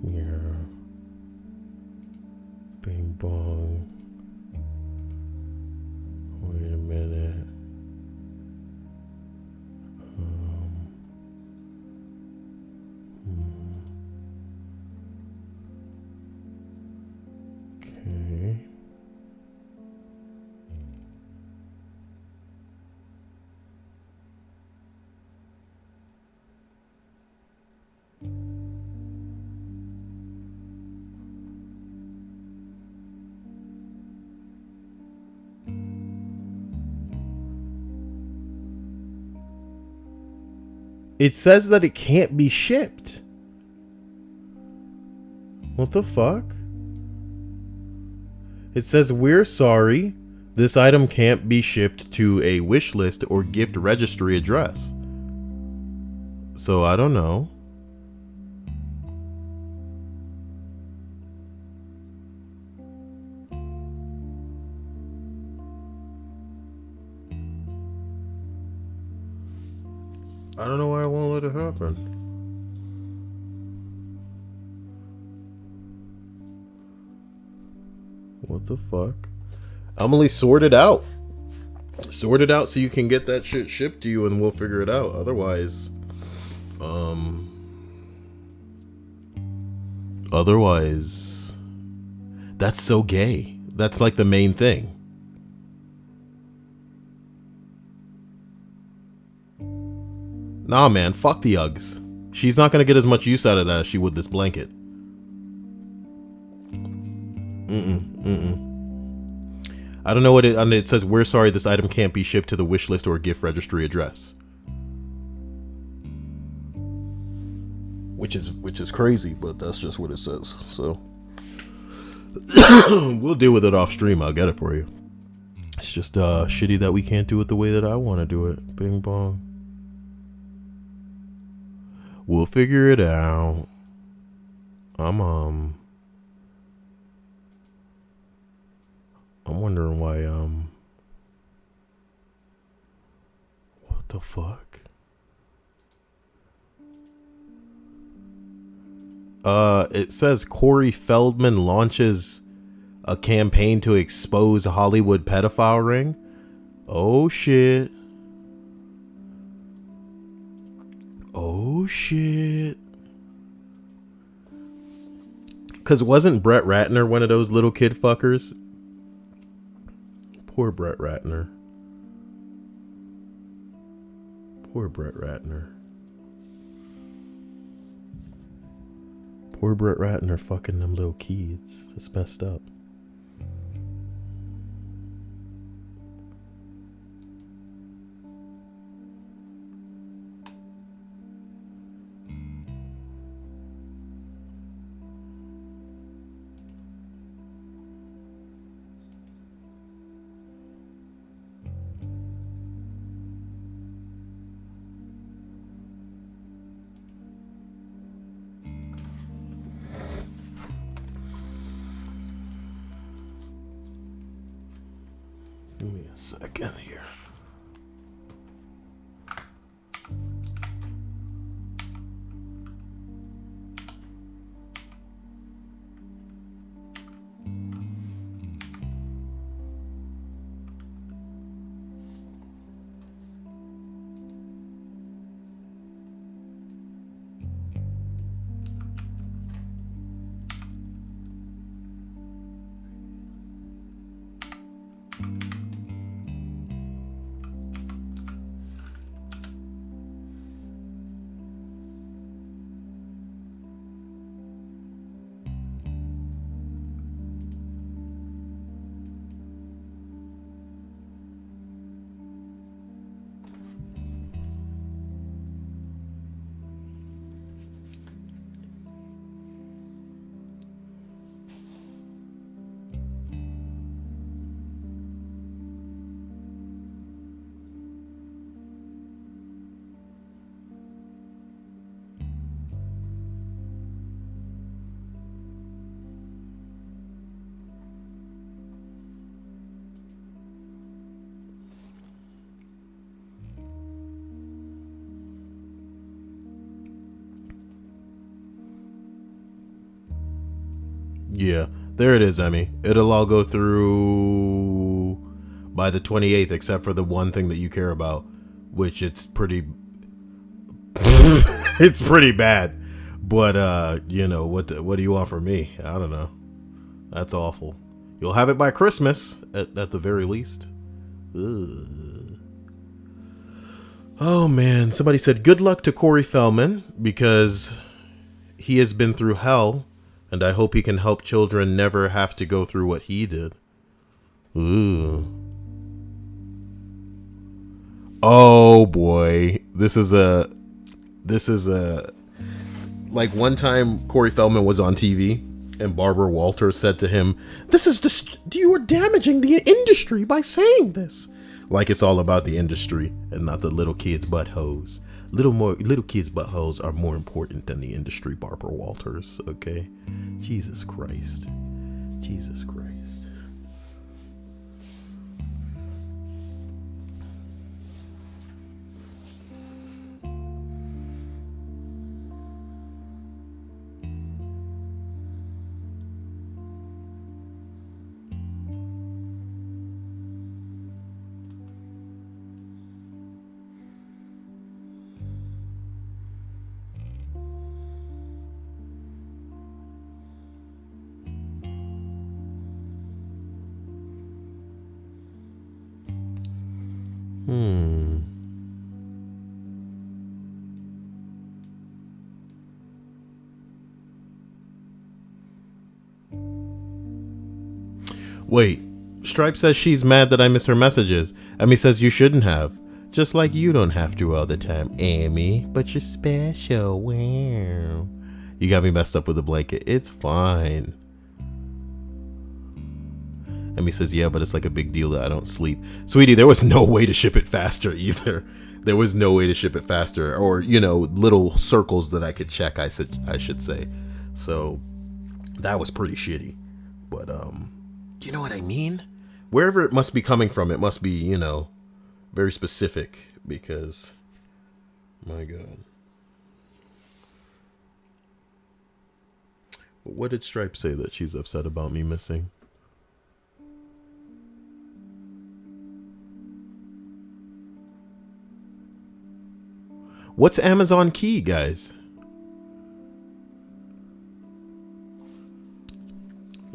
Yeah. Bing bong. Wait a minute. Okay. It says that it can't be shipped. What the fuck? It says, we're sorry. This item can't be shipped to a wish list or gift registry address. So I don't know. I don't know why I won't let it happen. What the fuck? Emily, sort it out. Sort it out so you can get that shit shipped to you and we'll figure it out. Otherwise, that's so gay. That's like the main thing. Nah, man, fuck the Uggs. She's not gonna get as much use out of that as she would this blanket. I don't know what it. It says, we're sorry, this item can't be shipped to the wish list or gift registry address. Which is crazy, but that's just what it says. So we'll deal with it off stream. I'll get it for you. It's just shitty that we can't do it the way that I want to do it. Bing bong. We'll figure it out. I'm wondering why what the fuck? It says Corey Feldman launches a campaign to expose Hollywood pedophile ring. Oh shit. Oh shit. Cause wasn't Brett Ratner one of those little kid fuckers? Poor Brett Ratner. Poor Brett Ratner. Poor Brett Ratner fucking them little kids. It's messed up. Give me a second here. Yeah, there it is, Emmy. It'll all go through by the 28th, except for the one thing that you care about, which it's pretty it's pretty bad. But you know, what do you want from me? I don't know. That's awful. You'll have it by Christmas at the very least. Ugh. Oh man, somebody said good luck to Corey Feldman because he has been through hell. And I hope he can help children never have to go through what he did. Ooh. Oh boy. This is a This is like one time Corey Feldman was on TV and Barbara Walters said to him, "This is you are damaging the industry by saying this." Like it's all about the industry and not the little kids' buttholes. Little kids' buttholes are more important than the industry, Barbara Walters. Okay, Jesus Christ, Jesus Christ. Wait, Stripe says she's mad that I miss her messages. Amy says you shouldn't have. Just like you don't have to all the time, Amy. But you're special. Wow. You got me messed up with a blanket. It's fine. Amy says, yeah, but it's like a big deal that I don't sleep. Sweetie, there was no way to ship it faster either. There was no way to ship it faster. Or, you know, little circles that I could check, I should say. So, that was pretty shitty. But, do you know what I mean? Wherever it must be coming from, it must be, you know, very specific. Because, my God. But what did Stripe say that she's upset about me missing? What's Amazon Key, guys?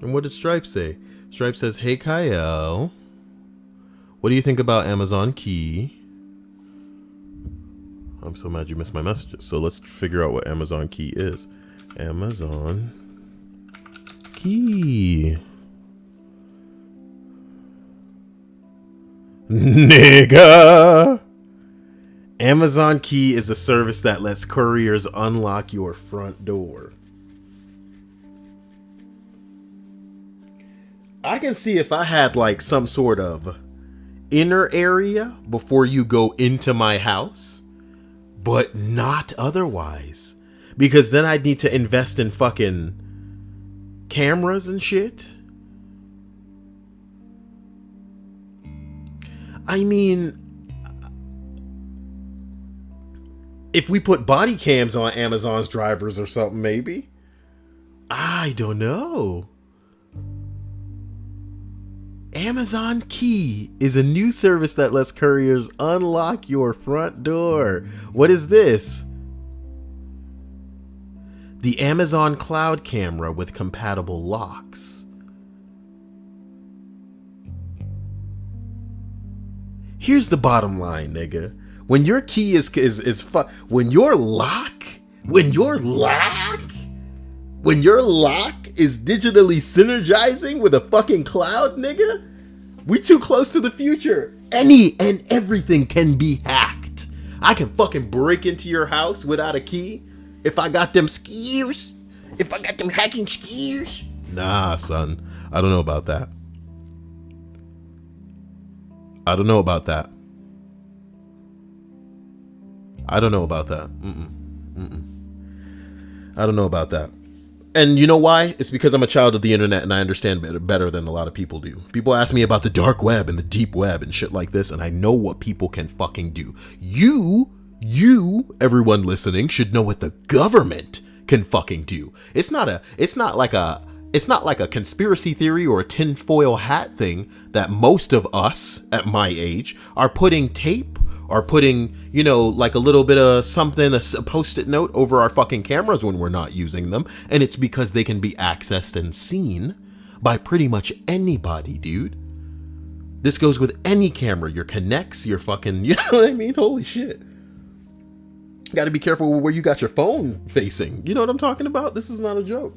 And what did Stripe say? Stripe says, hey, Kyle. What do you think about Amazon Key? I'm so mad you missed my messages. So let's figure out what Amazon Key is. Amazon Key. Nigga. Amazon Key is a service that lets couriers unlock your front door. I can see if I had like some sort of inner area before you go into my house, but not otherwise. Because then I'd need to invest in fucking cameras and shit. I mean, if we put body cams on Amazon's drivers or something, maybe. I don't know. Amazon Key is a new service that lets couriers unlock your front door. What is this? The Amazon Cloud camera with compatible locks. Here's the bottom line, nigga. When your key when your lock is digitally synergizing with a fucking cloud, nigga, we too close to the future. Any and everything can be hacked. I can fucking break into your house without a key if I got them skills. If I got them hacking skills. Nah, son. I don't know about that. I don't know about that. I don't know about that. I don't know about that. And you know why? It's because I'm a child of the internet and I understand better than a lot of people do. People ask me about the dark web and the deep web and shit like this, and I know what people can fucking do. You, everyone listening, should know what the government can fucking do. It's not like a conspiracy theory or a tinfoil hat thing that most of us at my age are putting tape or putting, you know, like a little bit of something, a post-it note over our fucking cameras when we're not using them. And it's because they can be accessed and seen by pretty much anybody, dude. This goes with any camera, your Connects, your fucking, you know what I mean? Holy shit. Got to be careful where you got your phone facing. You know what I'm talking about? This is not a joke.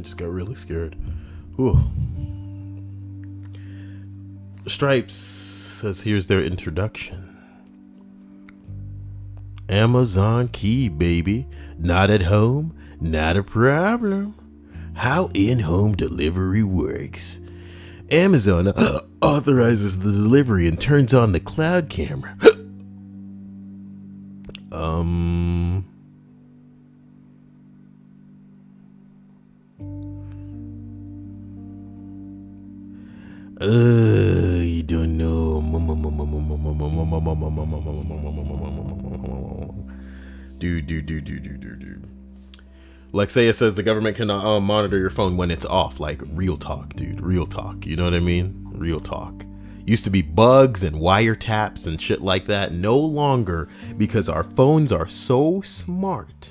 just got really scared. Ooh. Stripes says here's their introduction. Amazon key, baby. Not at home, not a problem. How in-home delivery works. Amazon authorizes the delivery and turns on the cloud camera. You don't know. Dude. Lexia says the government can monitor your phone when it's off. Like, real talk, dude. Real talk. You know what I mean? Real talk. Used to be bugs and wiretaps and shit like that. No longer, because our phones are so smart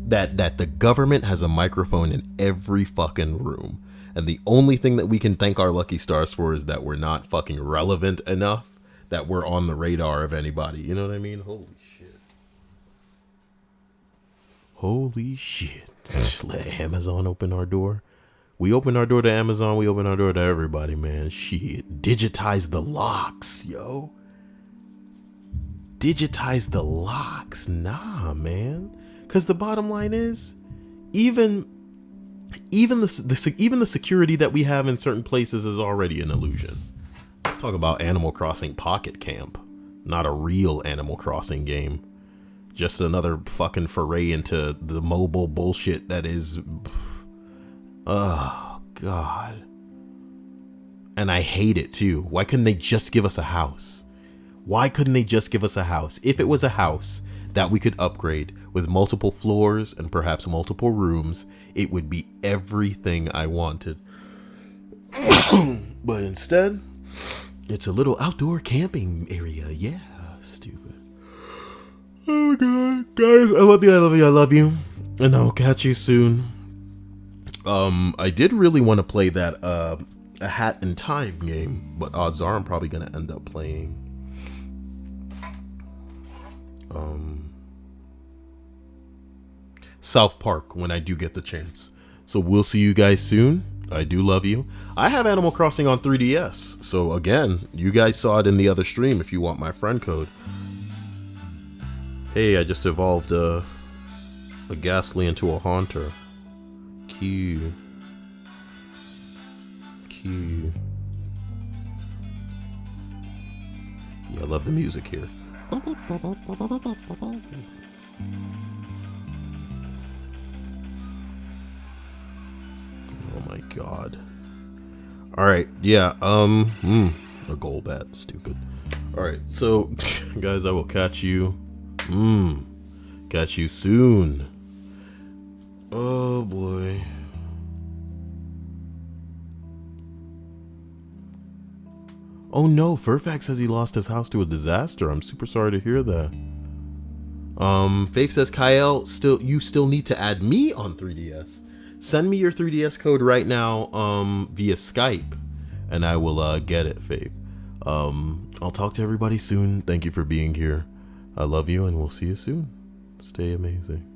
that the government has a microphone in every fucking room. And the only thing that we can thank our lucky stars for is that we're not fucking relevant enough that we're on the radar of anybody. You know what I mean? Holy shit. Holy shit. Let Amazon open our door. We open our door to Amazon. We open our door to everybody, man. Shit. Digitize the locks, yo. Digitize the locks. Nah, man. Because the bottom line is, even the security that we have in certain places is already an illusion. Let's talk about Animal Crossing Pocket Camp. Not a real Animal Crossing game. Just another fucking foray into the mobile bullshit that is... Oh, God. And I hate it, too. Why couldn't they just give us a house? Why couldn't they just give us a house? If it was a house that we could upgrade with multiple floors and perhaps multiple rooms, it would be everything I wanted. But instead, it's a little outdoor camping area. Yeah, stupid. Oh God, guys, I love you. And I'll catch you soon. I did really want to play that a Hat in Time game, but odds are I'm probably gonna end up playing South Park when I do get the chance. So we'll see you guys soon. I do love you. I have Animal Crossing on 3DS. So again, you guys saw it in the other stream if you want my friend code. Hey, I just evolved a Ghastly into a Haunter. Q. Yeah, I love the music here. Oh my God. Alright, yeah, a goal bat, stupid. Alright, so, guys, I will catch you. Catch you soon. Oh boy. Oh no, Furfax says he lost his house to a disaster. I'm super sorry to hear that. Faith says, Kyle, you still need to add me on 3DS. Send me your 3DS code right now via Skype, and I will get it, Faith. I'll talk to everybody soon. Thank you for being here. I love you, and we'll see you soon. Stay amazing.